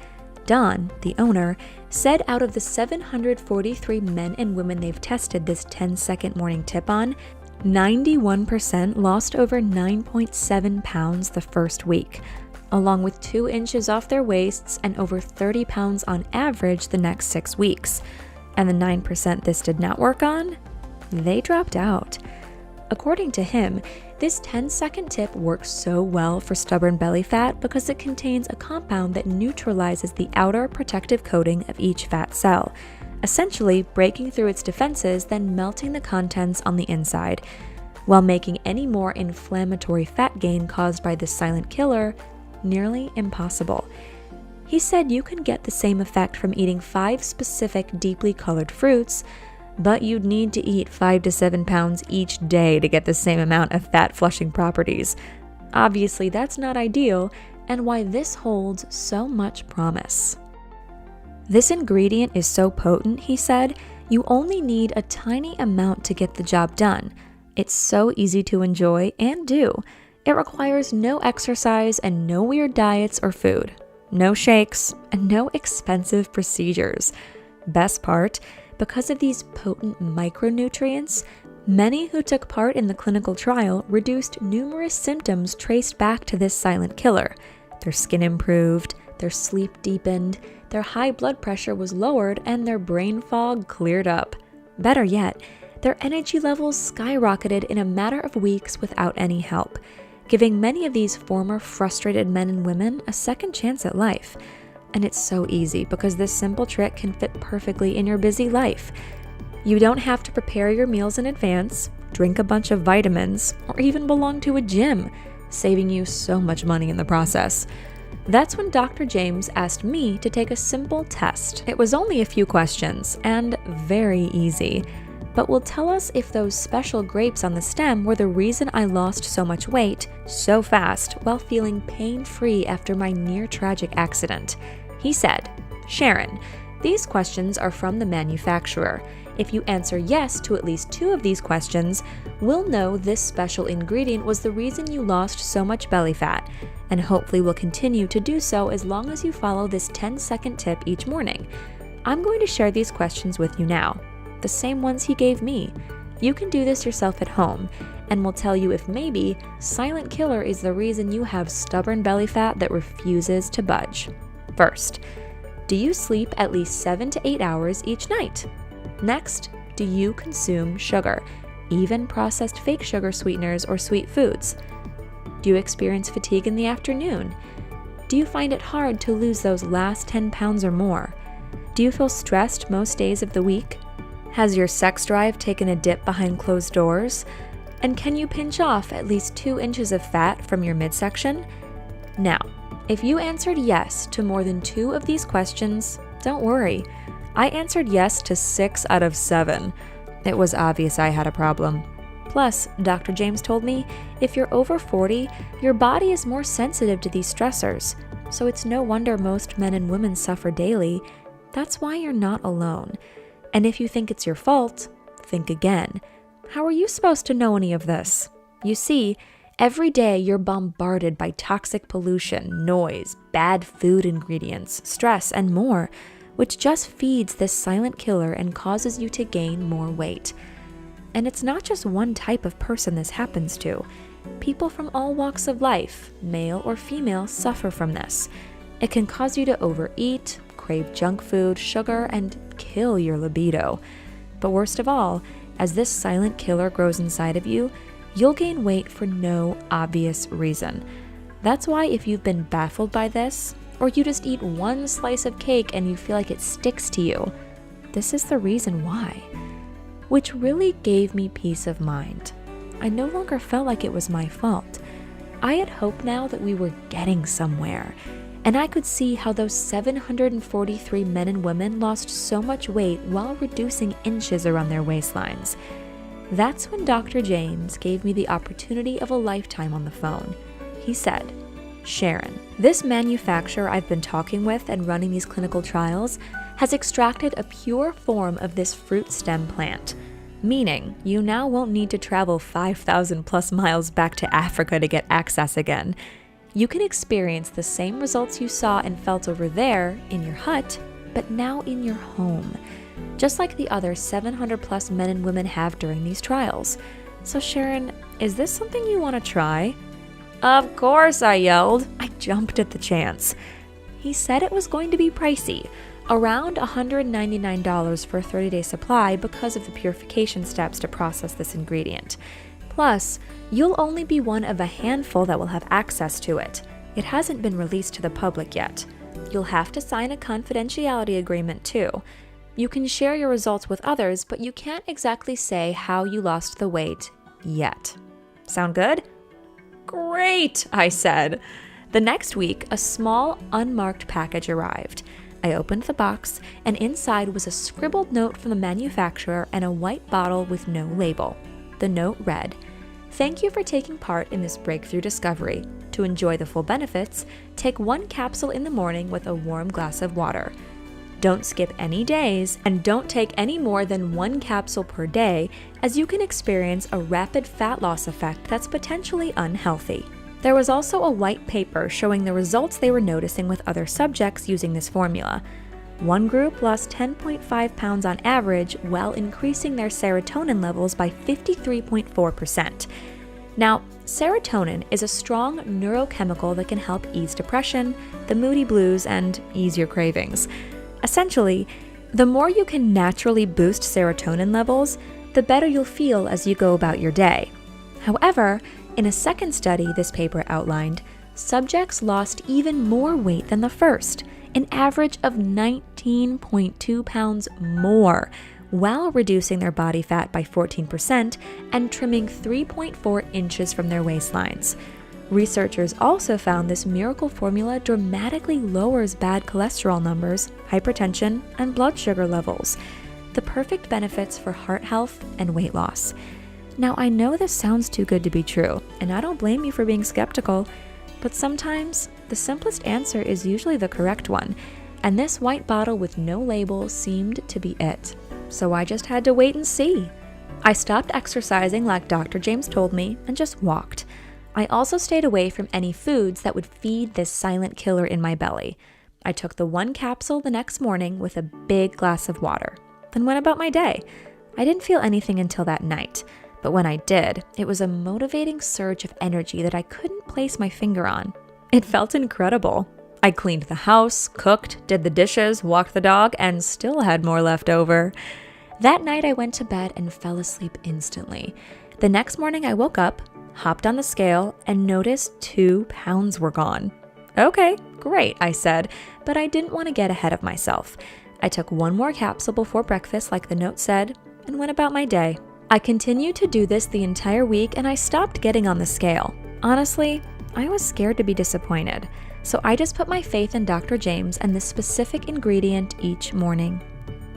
Don, the owner, said out of the 743 men and women they've tested this 10-second morning tip on, 91% lost over 9.7 pounds the first week, along with 2 inches off their waists and over 30 pounds on average the next 6 weeks. And the 9% this did not work on? They dropped out. According to him, this 10-second tip works so well for stubborn belly fat because it contains a compound that neutralizes the outer protective coating of each fat cell, essentially breaking through its defenses, then melting the contents on the inside, while making any more inflammatory fat gain caused by this silent killer nearly impossible. He said you can get the same effect from eating 5 specific deeply colored fruits, but you'd need to eat 5 to 7 pounds each day to get the same amount of fat-flushing properties. Obviously, that's not ideal, and why this holds so much promise. This ingredient is so potent, he said, you only need a tiny amount to get the job done. It's so easy to enjoy and do. It requires no exercise and no weird diets or food, no shakes, and no expensive procedures. Best part, because of these potent micronutrients, many who took part in the clinical trial reduced numerous symptoms traced back to this silent killer. Their skin improved, their sleep deepened, their high blood pressure was lowered, and their brain fog cleared up. Better yet, their energy levels skyrocketed in a matter of weeks without any help, giving many of these former frustrated men and women a second chance at life. And it's so easy because this simple trick can fit perfectly in your busy life. You don't have to prepare your meals in advance, drink a bunch of vitamins, or even belong to a gym, saving you so much money in the process. That's when Dr. James asked me to take a simple test. It was only a few questions, and very easy, but will tell us if those special grapes on the stem were the reason I lost so much weight so fast while feeling pain-free after my near-tragic accident. He said, "Sharon, these questions are from the manufacturer. If you answer yes to at least 2 of these questions, we'll know this special ingredient was the reason you lost so much belly fat, and hopefully will continue to do so as long as you follow this 10-second tip each morning. I'm going to share these questions with you now, the same ones he gave me. You can do this yourself at home, and we'll tell you if maybe silent killer is the reason you have stubborn belly fat that refuses to budge. First, do you sleep at least 7 to 8 hours each night? Next, do you consume sugar, even processed fake sugar sweeteners or sweet foods? Do you experience fatigue in the afternoon? Do you find it hard to lose those last 10 pounds or more? Do you feel stressed most days of the week? Has your sex drive taken a dip behind closed doors? And can you pinch off at least 2 inches of fat from your midsection? Now, if you answered yes to more than 2 of these questions, don't worry. I answered yes to 6 out of 7. It was obvious I had a problem. Plus, Dr. James told me, if you're over 40, your body is more sensitive to these stressors, so it's no wonder most men and women suffer daily. That's why you're not alone. And if you think it's your fault, think again. How are you supposed to know any of this? You see, every day you're bombarded by toxic pollution, noise, bad food ingredients, stress, and more, which just feeds this silent killer and causes you to gain more weight. And it's not just one type of person this happens to. People from all walks of life, male or female, suffer from this. It can cause you to overeat, crave junk food, sugar, and kill your libido. But worst of all, as this silent killer grows inside of you, you'll gain weight for no obvious reason. That's why if you've been baffled by this, or you just eat one slice of cake and you feel like it sticks to you, this is the reason why. Which really gave me peace of mind. I no longer felt like it was my fault. I had hope now that we were getting somewhere, and I could see how those 743 men and women lost so much weight while reducing inches around their waistlines. That's when Dr. James gave me the opportunity of a lifetime on the phone. He said, "Sharon, this manufacturer I've been talking with and running these clinical trials has extracted a pure form of this fruit stem plant, meaning you now won't need to travel 5,000 plus miles back to Africa to get access again. You can experience the same results you saw and felt over there in your hut, but now in your home, just like the other 700 plus men and women have during these trials. So Sharon, is this something you want to try?" "Of course," I yelled. I jumped at the chance. He said it was going to be pricey, around $199 for a 30-day supply because of the purification steps to process this ingredient. Plus, you'll only be one of a handful that will have access to it. It hasn't been released to the public yet. You'll have to sign a confidentiality agreement too. You can share your results with others, but you can't exactly say how you lost the weight yet. Sound good? "Great," I said. The next week, a small, unmarked package arrived. I opened the box, and inside was a scribbled note from the manufacturer and a white bottle with no label. The note read, "Thank you for taking part in this breakthrough discovery. To enjoy the full benefits, take 1 capsule in the morning with a warm glass of water. Don't skip any days, and don't take any more than 1 capsule per day, as you can experience a rapid fat loss effect that's potentially unhealthy." There was also a white paper showing the results they were noticing with other subjects using this formula. One group lost 10.5 pounds on average while increasing their serotonin levels by 53.4%. Now, serotonin is a strong neurochemical that can help ease depression, the moody blues, and ease your cravings. Essentially, the more you can naturally boost serotonin levels, the better you'll feel as you go about your day. However, in a second study this paper outlined, subjects lost even more weight than the first, an average of 19.2 pounds more, while reducing their body fat by 14% and trimming 3.4 inches from their waistlines. Researchers also found this miracle formula dramatically lowers bad cholesterol numbers, hypertension, and blood sugar levels. The perfect benefits for heart health and weight loss. Now, I know this sounds too good to be true, and I don't blame you for being skeptical, but sometimes the simplest answer is usually the correct one, and this white bottle with no label seemed to be it. So I just had to wait and see. I stopped exercising like Dr. James told me and just walked. I also stayed away from any foods that would feed this silent killer in my belly. I took the one capsule the next morning with a big glass of water, then went about my day. I didn't feel anything until that night, but when I did, it was a motivating surge of energy that I couldn't place my finger on. It felt incredible. I cleaned the house, cooked, did the dishes, walked the dog, and still had more left over. That night I went to bed and fell asleep instantly. The next morning I woke up, hopped on the scale, and noticed 2 pounds were gone. Okay, great, I said, but I didn't want to get ahead of myself. I took one more capsule before breakfast like the note said, and went about my day. I continued to do this the entire week and I stopped getting on the scale. Honestly, I was scared to be disappointed, so I just put my faith in Dr. James and the specific ingredient each morning.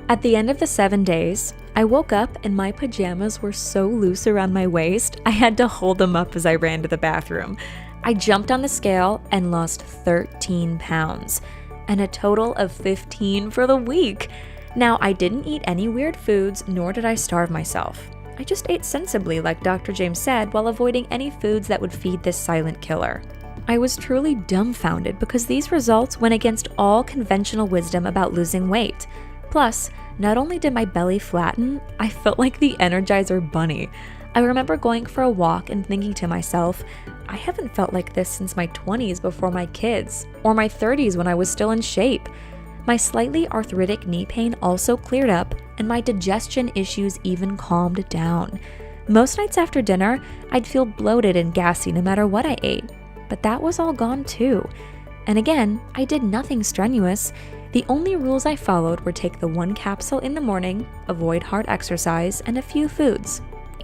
At the end of the 7 days, I woke up and my pajamas were so loose around my waist, I had to hold them up as I ran to the bathroom. I jumped on the scale and lost 13 pounds, and a total of 15 for the week. Now, I didn't eat any weird foods, nor did I starve myself. I just ate sensibly, like Dr. James said, while avoiding any foods that would feed this silent killer. I was truly dumbfounded because these results went against all conventional wisdom about losing weight. Plus, not only did my belly flatten, I felt like the Energizer Bunny. I remember going for a walk and thinking to myself, I haven't felt like this since my 20s before my kids, or my 30s when I was still in shape. My slightly arthritic knee pain also cleared up, and my digestion issues even calmed down. Most nights after dinner, I'd feel bloated and gassy no matter what I ate, but that was all gone too. And again, I did nothing strenuous. The only rules I followed were take the one capsule in the morning, avoid hard exercise, and a few foods.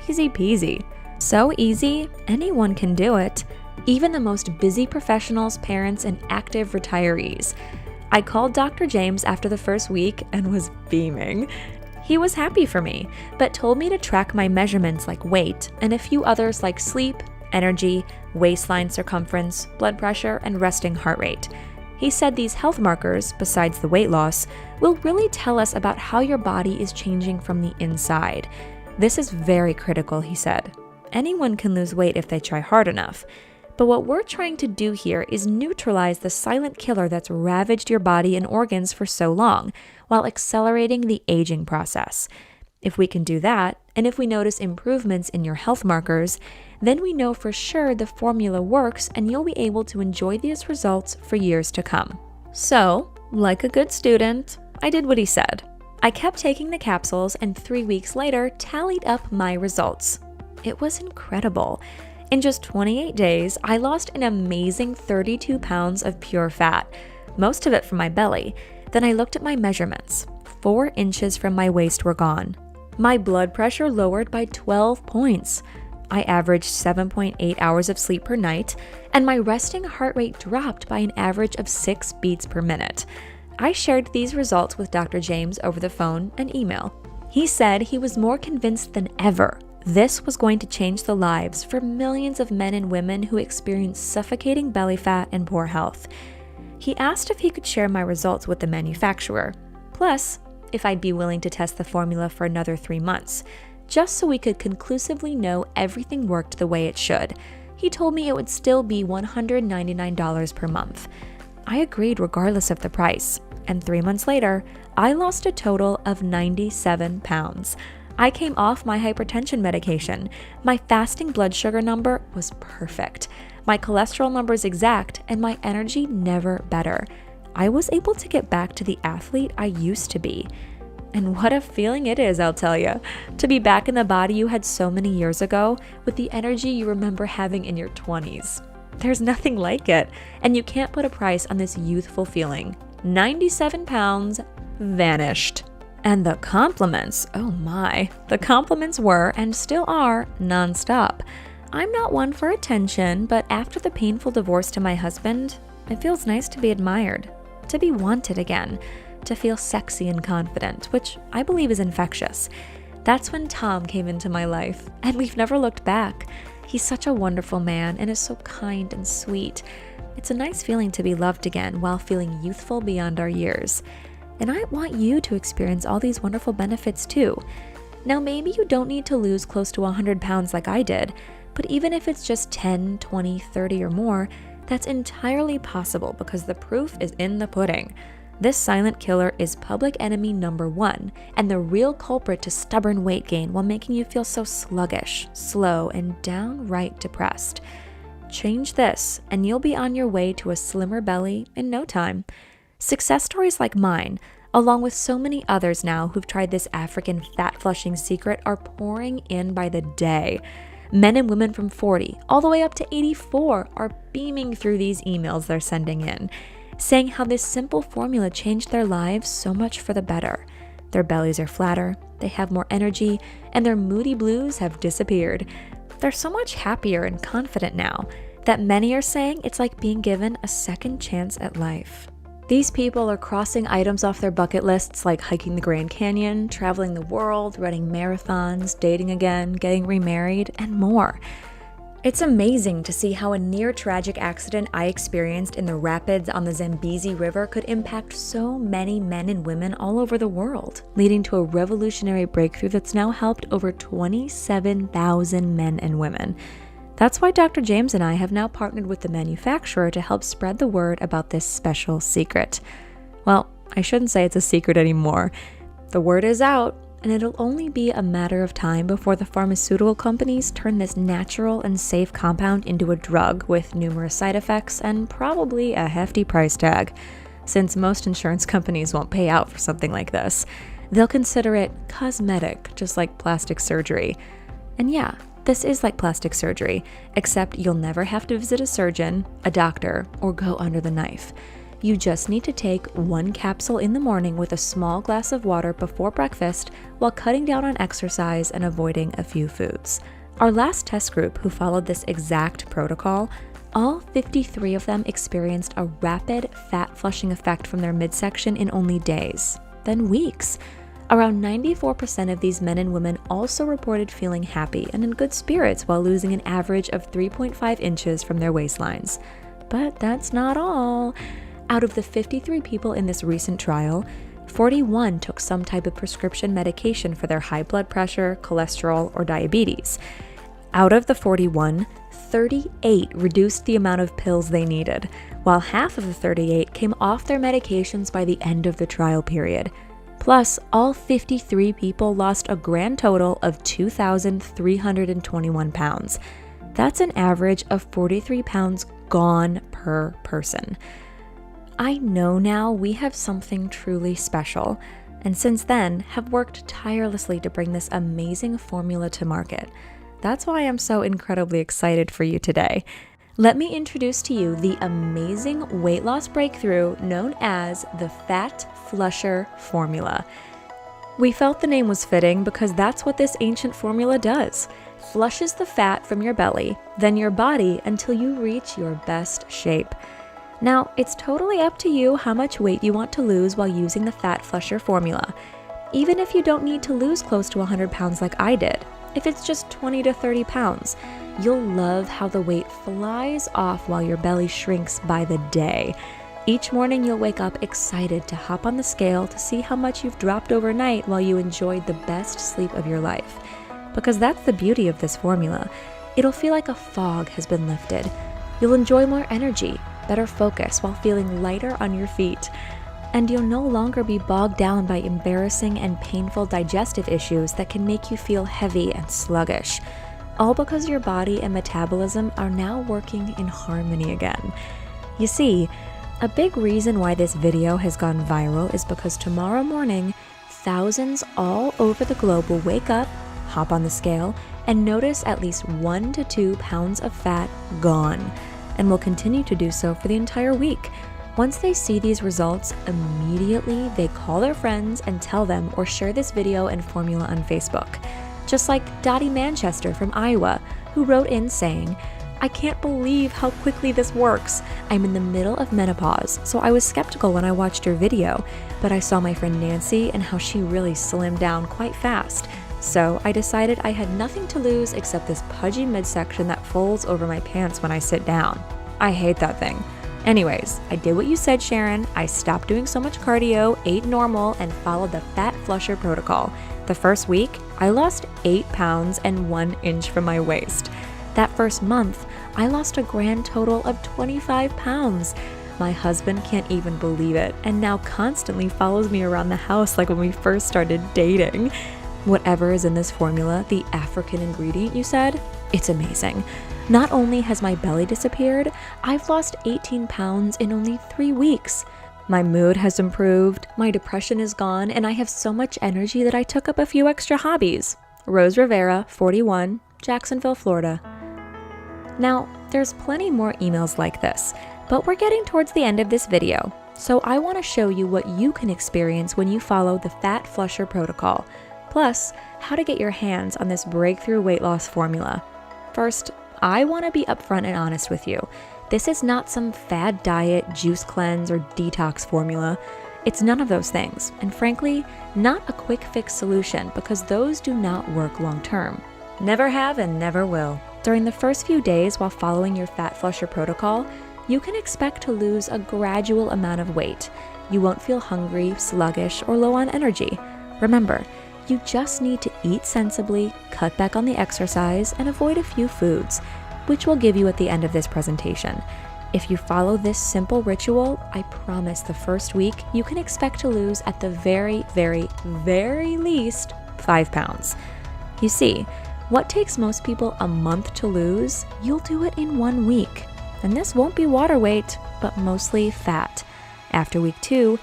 Easy peasy. So easy, anyone can do it. Even the most busy professionals, parents, and active retirees. I called Dr. James after the first week and was beaming. He was happy for me, but told me to track my measurements like weight and a few others like sleep, energy, waistline circumference, blood pressure, and resting heart rate. He said these health markers, besides the weight loss, will really tell us about how your body is changing from the inside. This is very critical, he said. Anyone can lose weight if they try hard enough. But what we're trying to do here is neutralize the silent killer that's ravaged your body and organs for so long, while accelerating the aging process. If we can do that, and if we notice improvements in your health markers, then we know for sure the formula works and you'll be able to enjoy these results for years to come. So, like a good student, I did what he said. I kept taking the capsules and 3 weeks later tallied up my results. It was incredible. In just 28 days, I lost an amazing 32 pounds of pure fat, most of it from my belly. Then I looked at my measurements. 4 inches from my waist were gone. My blood pressure lowered by 12 points. I averaged 7.8 hours of sleep per night, and my resting heart rate dropped by an average of 6 beats per minute. I shared these results with Dr. James over the phone and email. He said he was more convinced than ever this was going to change the lives for millions of men and women who experience suffocating belly fat and poor health. He asked if he could share my results with the manufacturer, plus if I'd be willing to test the formula for another 3 months, just so we could conclusively know everything worked the way it should. He told me it would still be $199 per month. I agreed regardless of the price, and 3 months later, I lost a total of 97 pounds. I came off my hypertension medication. My fasting blood sugar number was perfect. My cholesterol numbers exact, and my energy never better. I was able to get back to the athlete I used to be. And what a feeling it is, I'll tell you, to be back in the body you had so many years ago with the energy you remember having in your 20s. There's nothing like it, and you can't put a price on this youthful feeling. 97 pounds vanished. And the compliments, oh my, the compliments were and still are nonstop. I'm not one for attention, but after the painful divorce to my husband, it feels nice to be admired, to be wanted again, to feel sexy and confident, which I believe is infectious. That's when Tom came into my life, and we've never looked back. He's such a wonderful man and is so kind and sweet. It's a nice feeling to be loved again while feeling youthful beyond our years. And I want you to experience all these wonderful benefits too. Now, maybe you don't need to lose close to 100 pounds like I did, but even if it's just 10, 20, 30 or more, that's entirely possible because the proof is in the pudding. This silent killer is public enemy number 1 and the real culprit to stubborn weight gain while making you feel so sluggish, slow, and downright depressed. Change this and you'll be on your way to a slimmer belly in no time. Success stories like mine, along with so many others now who've tried this African fat-flushing secret, are pouring in by the day. Men and women from 40 all the way up to 84 are beaming through these emails they're sending in, saying how this simple formula changed their lives so much for the better. Their bellies are flatter, they have more energy, and their moody blues have disappeared. They're so much happier and confident now that many are saying it's like being given a second chance at life. These people are crossing items off their bucket lists like hiking the Grand Canyon, traveling the world, running marathons, dating again, getting remarried, and more. It's amazing to see how a near-tragic accident I experienced in the rapids on the Zambezi River could impact so many men and women all over the world, leading to a revolutionary breakthrough that's now helped over 27,000 men and women. That's why Dr. James and I have now partnered with the manufacturer to help spread the word about this special secret. Well, I shouldn't say it's a secret anymore. The word is out, and it'll only be a matter of time before the pharmaceutical companies turn this natural and safe compound into a drug with numerous side effects and probably a hefty price tag. Since most insurance companies won't pay out for something like this, they'll consider it cosmetic, just like plastic surgery. And yeah, this is like plastic surgery, except you'll never have to visit a surgeon, a doctor, or go under the knife. You just need to take 1 capsule in the morning with a small glass of water before breakfast while cutting down on exercise and avoiding a few foods. Our last test group who followed this exact protocol, all 53 of them experienced a rapid fat flushing effect from their midsection in only days, then weeks. Around 94% of these men and women also reported feeling happy and in good spirits while losing an average of 3.5 inches from their waistlines. But that's not all. Out of the 53 people in this recent trial, 41 took some type of prescription medication for their high blood pressure, cholesterol, or diabetes. Out of the 41, 38 reduced the amount of pills they needed, while half of the 38 came off their medications by the end of the trial period. Plus, all 53 people lost a grand total of 2,321 pounds. That's an average of 43 pounds gone per person. I know now we have something truly special, and since then have worked tirelessly to bring this amazing formula to market. That's why I'm so incredibly excited for you today. Let me introduce to you the amazing weight loss breakthrough known as the Fat Flusher Formula. We felt the name was fitting because that's what this ancient formula does. Flushes the fat from your belly, then your body until you reach your best shape. Now, it's totally up to you how much weight you want to lose while using the Fat Flusher formula. Even if you don't need to lose close to 100 pounds like I did, if it's just 20 to 30 pounds, you'll love how the weight flies off while your belly shrinks by the day. Each morning you'll wake up excited to hop on the scale to see how much you've dropped overnight while you enjoyed the best sleep of your life. Because that's the beauty of this formula. It'll feel like a fog has been lifted. You'll enjoy more energy, better focus while feeling lighter on your feet. And you'll no longer be bogged down by embarrassing and painful digestive issues that can make you feel heavy and sluggish. All because your body and metabolism are now working in harmony again. You see, a big reason why this video has gone viral is because tomorrow morning, thousands all over the globe will wake up, hop on the scale, and notice at least 1 to 2 pounds of fat gone, and will continue to do so for the entire week. Once they see these results, immediately they call their friends and tell them or share this video and formula on Facebook. Just like Dottie Manchester from Iowa, who wrote in saying, "I can't believe how quickly this works. I'm in the middle of menopause, so I was skeptical when I watched your video, but I saw my friend Nancy and how she really slimmed down quite fast. So I decided I had nothing to lose except this pudgy midsection that folds over my pants when I sit down. I hate that thing. Anyways, I did what you said, Sharon. I stopped doing so much cardio, ate normal, and followed the fat flusher protocol. The first week, I lost 8 pounds and 1 inch from my waist. That first month, I lost a grand total of 25 pounds. My husband can't even believe it and now constantly follows me around the house like when we first started dating. Whatever is in this formula, the African ingredient you said, it's amazing. Not only has my belly disappeared, I've lost 18 pounds in only 3 weeks. My mood has improved, my depression is gone, and I have so much energy that I took up a few extra hobbies. Rose Rivera, 41, Jacksonville, Florida." Now, there's plenty more emails like this, but we're getting towards the end of this video, so I want to show you what you can experience when you follow the Fat Flusher protocol, plus how to get your hands on this breakthrough weight loss formula. First, I want to be upfront and honest with you. This is not some fad diet, juice cleanse, or detox formula. It's none of those things, and frankly, not a quick fix solution because those do not work long term. Never have and never will. During the first few days while following your Fat Flusher protocol, you can expect to lose a gradual amount of weight. You won't feel hungry, sluggish, or low on energy. Remember, you just need to eat sensibly, cut back on the exercise, and avoid a few foods, which we'll give you at the end of this presentation. If you follow this simple ritual, I promise the first week you can expect to lose at the very, very, very least 5 pounds. You see, what takes most people a month to lose, you'll do it in 1 week. And this won't be water weight, but mostly fat. After week 2,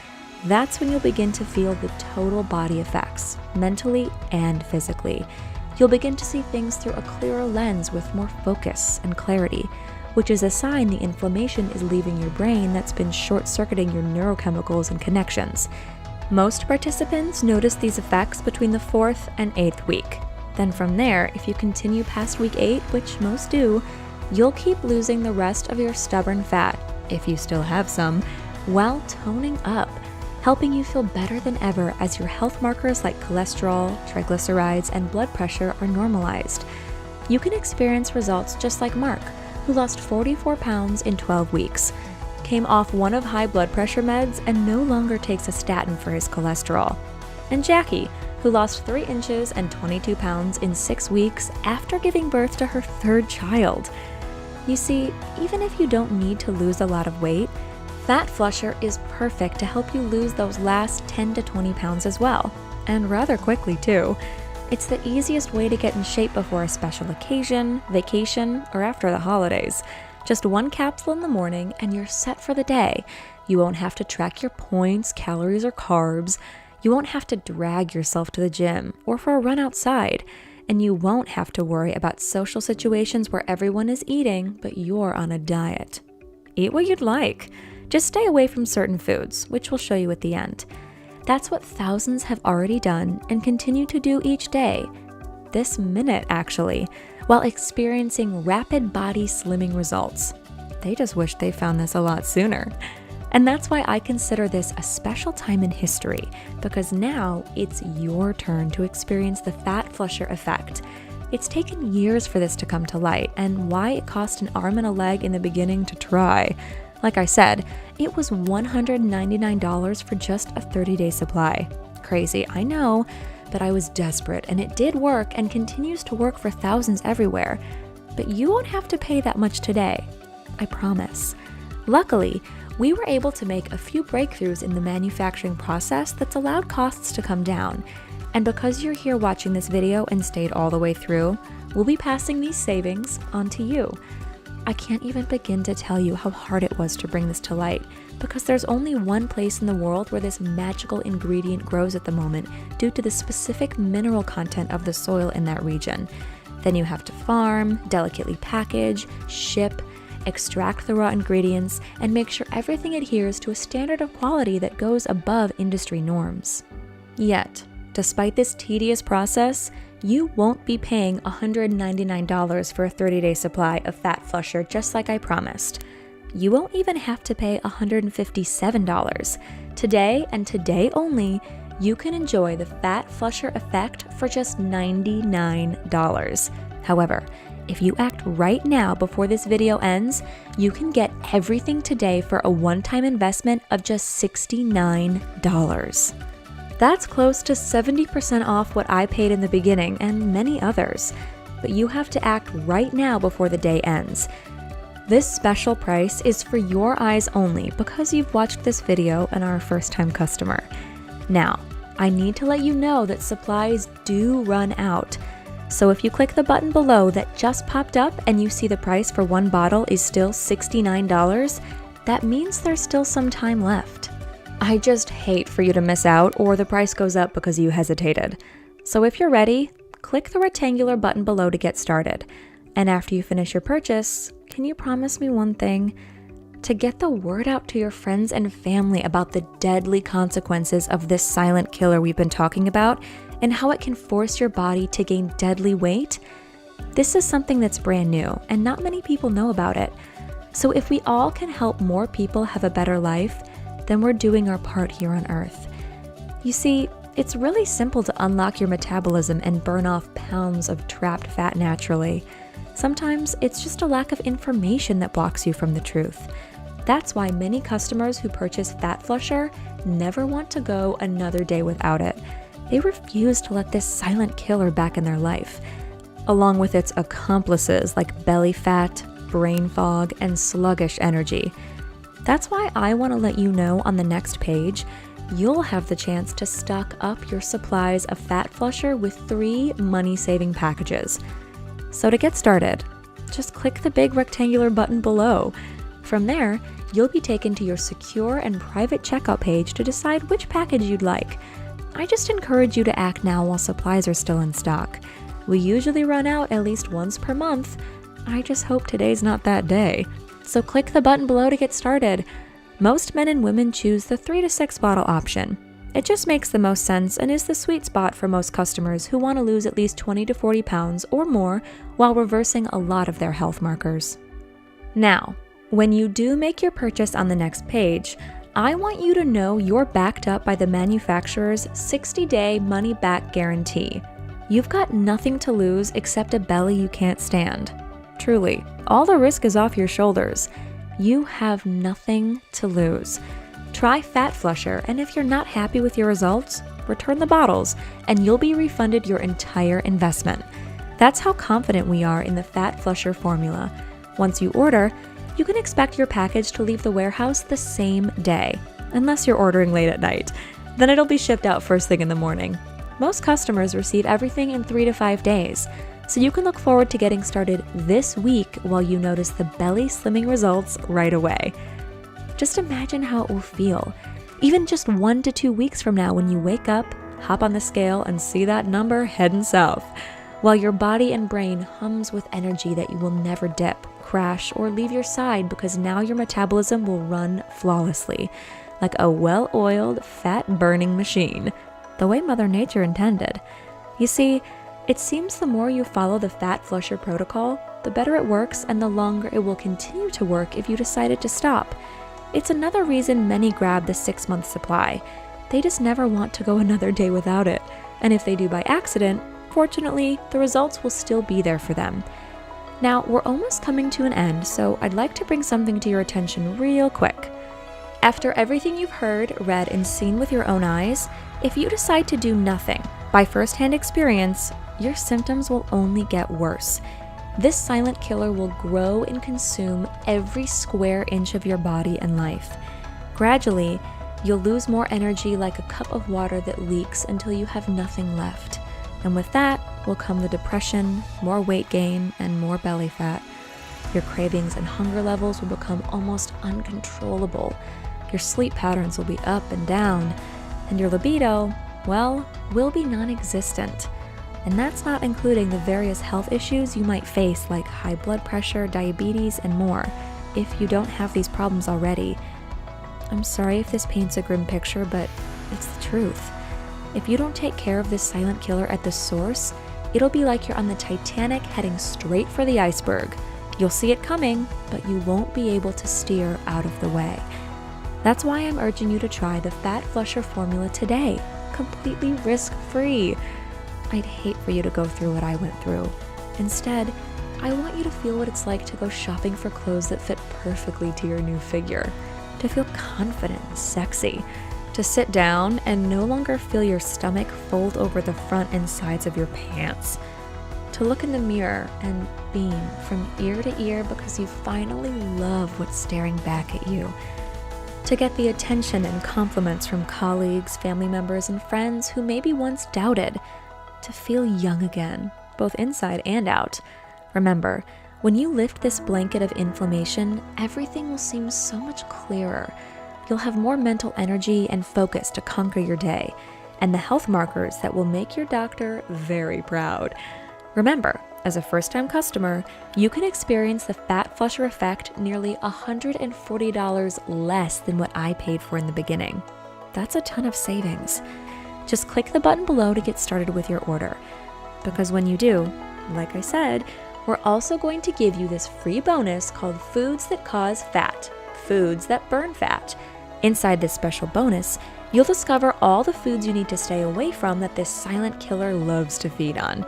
that's when you'll begin to feel the total body effects, mentally and physically. You'll begin to see things through a clearer lens with more focus and clarity, which is a sign the inflammation is leaving your brain that's been short-circuiting your neurochemicals and connections. Most participants notice these effects between the 4th and 8th week. Then from there, if you continue past week 8, which most do, you'll keep losing the rest of your stubborn fat, if you still have some, while toning up, helping you feel better than ever as your health markers like cholesterol, triglycerides, and blood pressure are normalized. You can experience results just like Mark, who lost 44 pounds in 12 weeks, came off one of high blood pressure meds, and no longer takes a statin for his cholesterol. And Jackie, who lost 3 inches and 22 pounds in 6 weeks after giving birth to her 3rd child. You see, even if you don't need to lose a lot of weight, Fat Flusher is perfect to help you lose those last 10 to 20 pounds as well, and rather quickly too. It's the easiest way to get in shape before a special occasion, vacation, or after the holidays. Just 1 capsule in the morning and you're set for the day. You won't have to track your points, calories, or carbs. You won't have to drag yourself to the gym or for a run outside. And you won't have to worry about social situations where everyone is eating, but you're on a diet. Eat what you'd like. Just stay away from certain foods, which we'll show you at the end. That's what thousands have already done and continue to do each day, this minute actually, while experiencing rapid body slimming results. They just wish they found this a lot sooner. And that's why I consider this a special time in history, because now it's your turn to experience the Fat Flusher effect. It's taken years for this to come to light, and why it cost an arm and a leg in the beginning to try. Like I said, it was $199 for just a 30-day supply. Crazy, I know, but I was desperate, and it did work and continues to work for thousands everywhere. But you won't have to pay that much today, I promise. Luckily, we were able to make a few breakthroughs in the manufacturing process that's allowed costs to come down. And because you're here watching this video and stayed all the way through, we'll be passing these savings on to you. I can't even begin to tell you how hard it was to bring this to light, because there's only one place in the world where this magical ingredient grows at the moment due to the specific mineral content of the soil in that region. Then you have to farm, delicately package, ship, extract the raw ingredients, and make sure everything adheres to a standard of quality that goes above industry norms. Yet, despite this tedious process, You won't be paying $199 for a 30-day supply of Fat Flusher just like I promised. You won't even have to pay $157. Today and today only, you can enjoy the Fat Flusher effect for just $99. However, if you act right now before this video ends, you can get everything today for a one-time investment of just $69. That's close to 70% off what I paid in the beginning and many others. But you have to act right now before the day ends. This special price is for your eyes only because you've watched this video and are a first-time customer. Now, I need to let you know that supplies do run out. So if you click the button below that just popped up and you see the price for one bottle is still $69, that means there's still some time left. I just hate for you to miss out or the price goes up because you hesitated. So if you're ready, click the rectangular button below to get started. And after you finish your purchase, can you promise me one thing? To get the word out to your friends and family about the deadly consequences of this silent killer we've been talking about and how it can force your body to gain deadly weight? This is something that's brand new and not many people know about it. So if we all can help more people have a better life, then we're doing our part here on Earth. You see, it's really simple to unlock your metabolism and burn off pounds of trapped fat naturally. Sometimes it's just a lack of information that blocks you from the truth. That's why many customers who purchase Fat Flusher never want to go another day without it. They refuse to let this silent killer back in their life, along with its accomplices like belly fat, brain fog, and sluggish energy. That's why I want to let you know on the next page, you'll have the chance to stock up your supplies of Fat Flusher with 3 money-saving packages. So to get started, just click the big rectangular button below. From there, you'll be taken to your secure and private checkout page to decide which package you'd like. I just encourage you to act now while supplies are still in stock. We usually run out at least once per month. I just hope today's not that day. So click the button below to get started. Most men and women choose the 3 to 6 bottle option. It just makes the most sense and is the sweet spot for most customers who want to lose at least 20 to 40 pounds or more while reversing a lot of their health markers. Now, when you do make your purchase on the next page, I want you to know you're backed up by the manufacturer's 60-day money-back guarantee. You've got nothing to lose except a belly you can't stand. Truly, all the risk is off your shoulders. You have nothing to lose. Try Fat Flusher, and if you're not happy with your results, return the bottles, and you'll be refunded your entire investment. That's how confident we are in the Fat Flusher formula. Once you order, you can expect your package to leave the warehouse the same day, unless you're ordering late at night. Then it'll be shipped out first thing in the morning. Most customers receive everything in 3 to 5 days, so you can look forward to getting started this week while you notice the belly slimming results right away. Just imagine how it will feel, even just 1 to 2 weeks from now when you wake up, hop on the scale, and see that number heading south, while your body and brain hums with energy that you will never dip, crash, or leave your side because now your metabolism will run flawlessly, like a well-oiled, fat-burning machine, the way Mother Nature intended. You see, it seems the more you follow the Fat Flusher protocol, the better it works and the longer it will continue to work if you decided to stop. It's another reason many grab the 6-month supply. They just never want to go another day without it. And if they do by accident, fortunately, the results will still be there for them. Now, we're almost coming to an end, so I'd like to bring something to your attention real quick. After everything you've heard, read, and seen with your own eyes, if you decide to do nothing, by first-hand experience, your symptoms will only get worse. This silent killer will grow and consume every square inch of your body and life. Gradually, you'll lose more energy like a cup of water that leaks until you have nothing left. And with that will come the depression, more weight gain, and more belly fat. Your cravings and hunger levels will become almost uncontrollable. Your sleep patterns will be up and down, and your libido, well, will be non-existent. And that's not including the various health issues you might face like high blood pressure, diabetes, and more, if you don't have these problems already. I'm sorry if this paints a grim picture, but it's the truth. If you don't take care of this silent killer at the source, It'll be like you're on the Titanic heading straight for the iceberg. You'll see it coming, but you won't be able to steer out of the way. That's why I'm urging you to try the Fat Flusher formula today, completely risk-free. I'd hate for you to go through what I went through. Instead, I want you to feel what it's like to go shopping for clothes that fit perfectly to your new figure, to feel confident and sexy, to sit down and no longer feel your stomach fold over the front and sides of your pants, to look in the mirror and beam from ear to ear because you finally love what's staring back at you, to get the attention and compliments from colleagues, family members, and friends who maybe once doubted, to feel young again, both inside and out. Remember, when you lift this blanket of inflammation, everything will seem so much clearer. You'll have more mental energy and focus to conquer your day, and the health markers that will make your doctor very proud. Remember, as a first-time customer, you can experience the Fat Flusher effect nearly $140 less than what I paid for in the beginning. That's a ton of savings. Just click the button below to get started with your order. Because when you do, like I said, we're also going to give you this free bonus called Foods That Cause Fat, Foods That Burn Fat. Inside this special bonus, you'll discover all the foods you need to stay away from that this silent killer loves to feed on.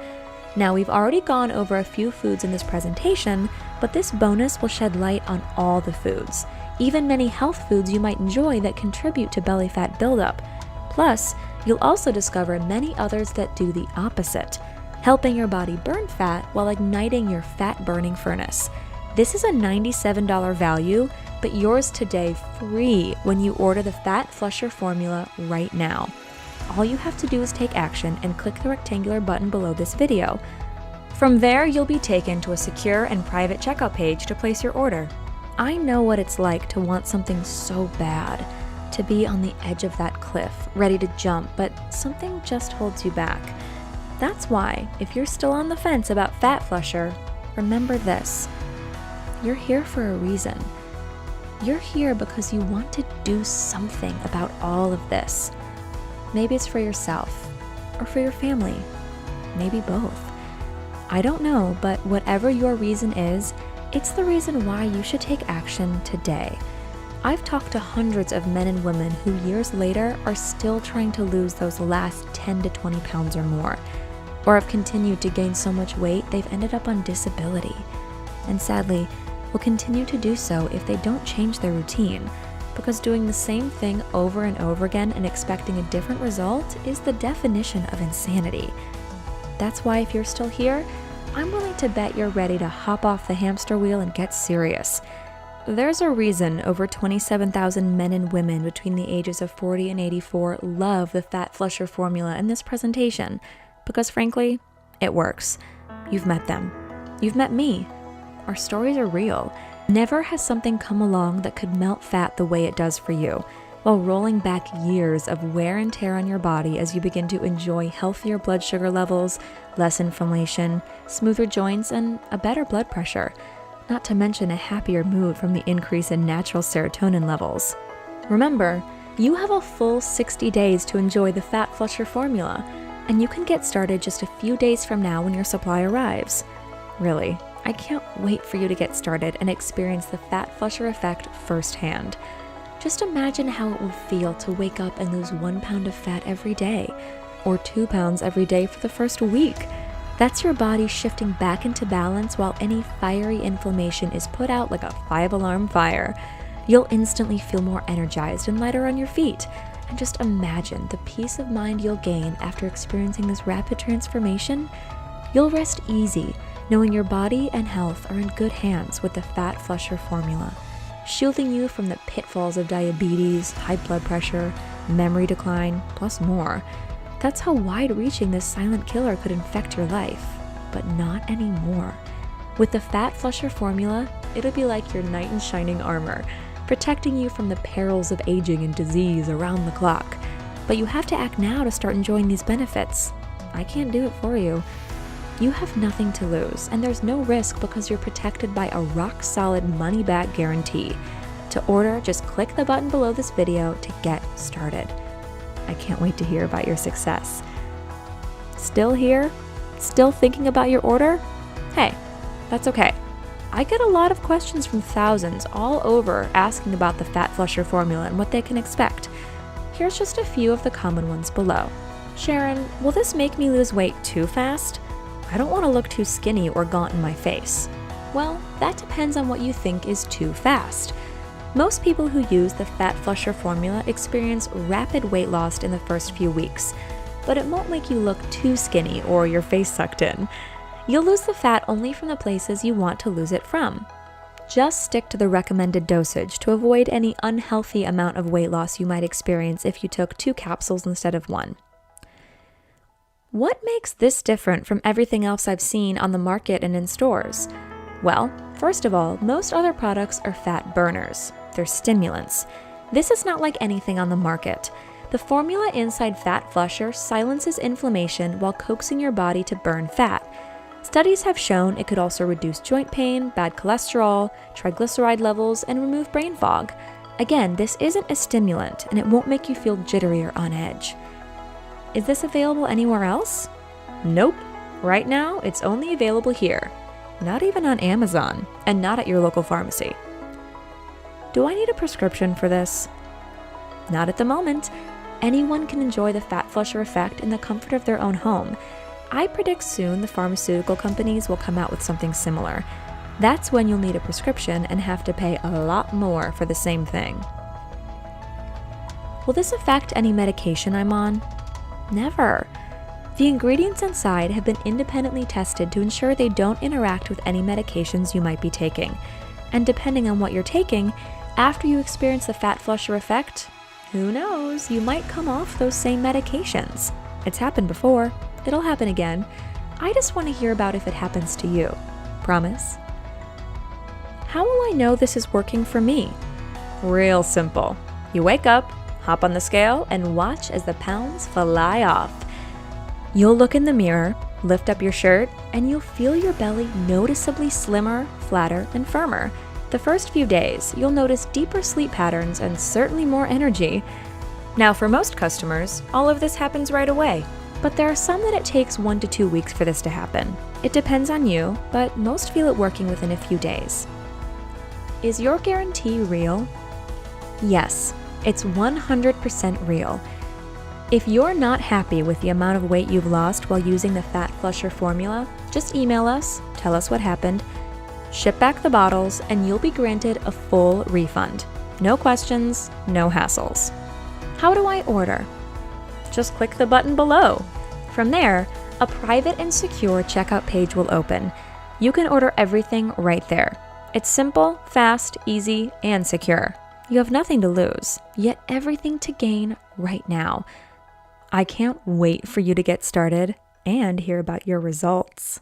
Now, we've already gone over a few foods in this presentation, but this bonus will shed light on all the foods, even many health foods you might enjoy that contribute to belly fat buildup. Plus, you'll also discover many others that do the opposite, helping your body burn fat while igniting your fat-burning furnace. This is a $97 value, but yours today free when you order the Fat Flusher formula right now. All you have to do is take action and click the rectangular button below this video. From there, you'll be taken to a secure and private checkout page to place your order. I know what it's like to want something so bad, to be on the edge of that cliff, ready to jump, but something just holds you back. That's why, if you're still on the fence about Fat Flusher, remember this. You're here for a reason. You're here because you want to do something about all of this. Maybe it's for yourself, or for your family, maybe both. I don't know, but whatever your reason is, it's the reason why you should take action today. I've talked to hundreds of men and women who years later are still trying to lose those last 10 to 20 pounds or more, or have continued to gain so much weight they've ended up on disability, and sadly, will continue to do so if they don't change their routine, because doing the same thing over and over again and expecting a different result is the definition of insanity. That's why if you're still here, I'm willing to bet you're ready to hop off the hamster wheel and get serious. There's a reason over 27,000 men and women between the ages of 40 and 84 love the Fat Flusher formula in this presentation, because frankly, it works. You've met them. You've met me. Our stories are real. Never has something come along that could melt fat the way it does for you, while rolling back years of wear and tear on your body as you begin to enjoy healthier blood sugar levels, less inflammation, smoother joints, and a better blood pressure, not to mention a happier mood from the increase in natural serotonin levels. Remember, you have a full 60 days to enjoy the Fat Flusher formula, and you can get started just a few days from now when your supply arrives. Really, I can't wait for you to get started and experience the Fat Flusher effect firsthand. Just imagine how it would feel to wake up and lose 1 pound of fat every day, or 2 pounds every day for the first week. That's your body shifting back into balance while any fiery inflammation is put out like a 5-alarm fire. You'll instantly feel more energized and lighter on your feet. And just imagine the peace of mind you'll gain after experiencing this rapid transformation. You'll rest easy, knowing your body and health are in good hands with the Fat Flusher formula, shielding you from the pitfalls of diabetes, high blood pressure, memory decline, plus more. That's how wide-reaching this silent killer could infect your life, but not anymore. With the Fat Flusher formula, it'll be like your knight in shining armor, protecting you from the perils of aging and disease around the clock. But you have to act now to start enjoying these benefits. I can't do it for you. You have nothing to lose, and there's no risk because you're protected by a rock-solid money-back guarantee. To order, just click the button below this video to get started. I can't wait to hear about your success. Still here? Still thinking about your order? Hey, that's okay. I get a lot of questions from thousands all over asking about the Fat Flusher formula and what they can expect. Here's just a few of the common ones below. Sharon, will this make me lose weight too fast? I don't want to look too skinny or gaunt in my face. Well, that depends on what you think is too fast. Most people who use the Fat Flusher formula experience rapid weight loss in the first few weeks, but it won't make you look too skinny or your face sucked in. You'll lose the fat only from the places you want to lose it from. Just stick to the recommended dosage to avoid any unhealthy amount of weight loss you might experience if you took 2 capsules instead of 1. What makes this different from everything else I've seen on the market and in stores? Well, first of all, most other products are fat burners. They're stimulants. This is not like anything on the market. The formula inside Fat Flusher silences inflammation while coaxing your body to burn fat. Studies have shown it could also reduce joint pain, bad cholesterol, triglyceride levels, and remove brain fog. Again, this isn't a stimulant, and it won't make you feel jittery or on edge. Is this available anywhere else? Nope. Right now, it's only available here. Not even on Amazon, and not at your local pharmacy. Do I need a prescription for this? Not at the moment. Anyone can enjoy the Fat Flusher effect in the comfort of their own home. I predict soon the pharmaceutical companies will come out with something similar. That's when you'll need a prescription and have to pay a lot more for the same thing. Will this affect any medication I'm on? Never. The ingredients inside have been independently tested to ensure they don't interact with any medications you might be taking. And depending on what you're taking, after you experience the Fat Flusher effect, who knows, you might come off those same medications. It's happened before. It'll happen again. I just want to hear about if it happens to you. Promise? How will I know this is working for me? Real simple. You wake up, hop on the scale, and watch as the pounds fly off. You'll look in the mirror, lift up your shirt, and you'll feel your belly noticeably slimmer, flatter, and firmer. The first few days, you'll notice deeper sleep patterns and certainly more energy. Now, for most customers, all of this happens right away. But there are some that it takes 1 to 2 weeks for this to happen. It depends on you, but most feel it working within a few days. Is your guarantee real? Yes, it's 100% real. If you're not happy with the amount of weight you've lost while using the Fat Flusher formula, just email us, tell us what happened, ship back the bottles, and you'll be granted a full refund. No questions, no hassles. How do I order? Just click the button below. From there, a private and secure checkout page will open. You can order everything right there. It's simple, fast, easy, and secure. You have nothing to lose, yet everything to gain right now. I can't wait for you to get started and hear about your results.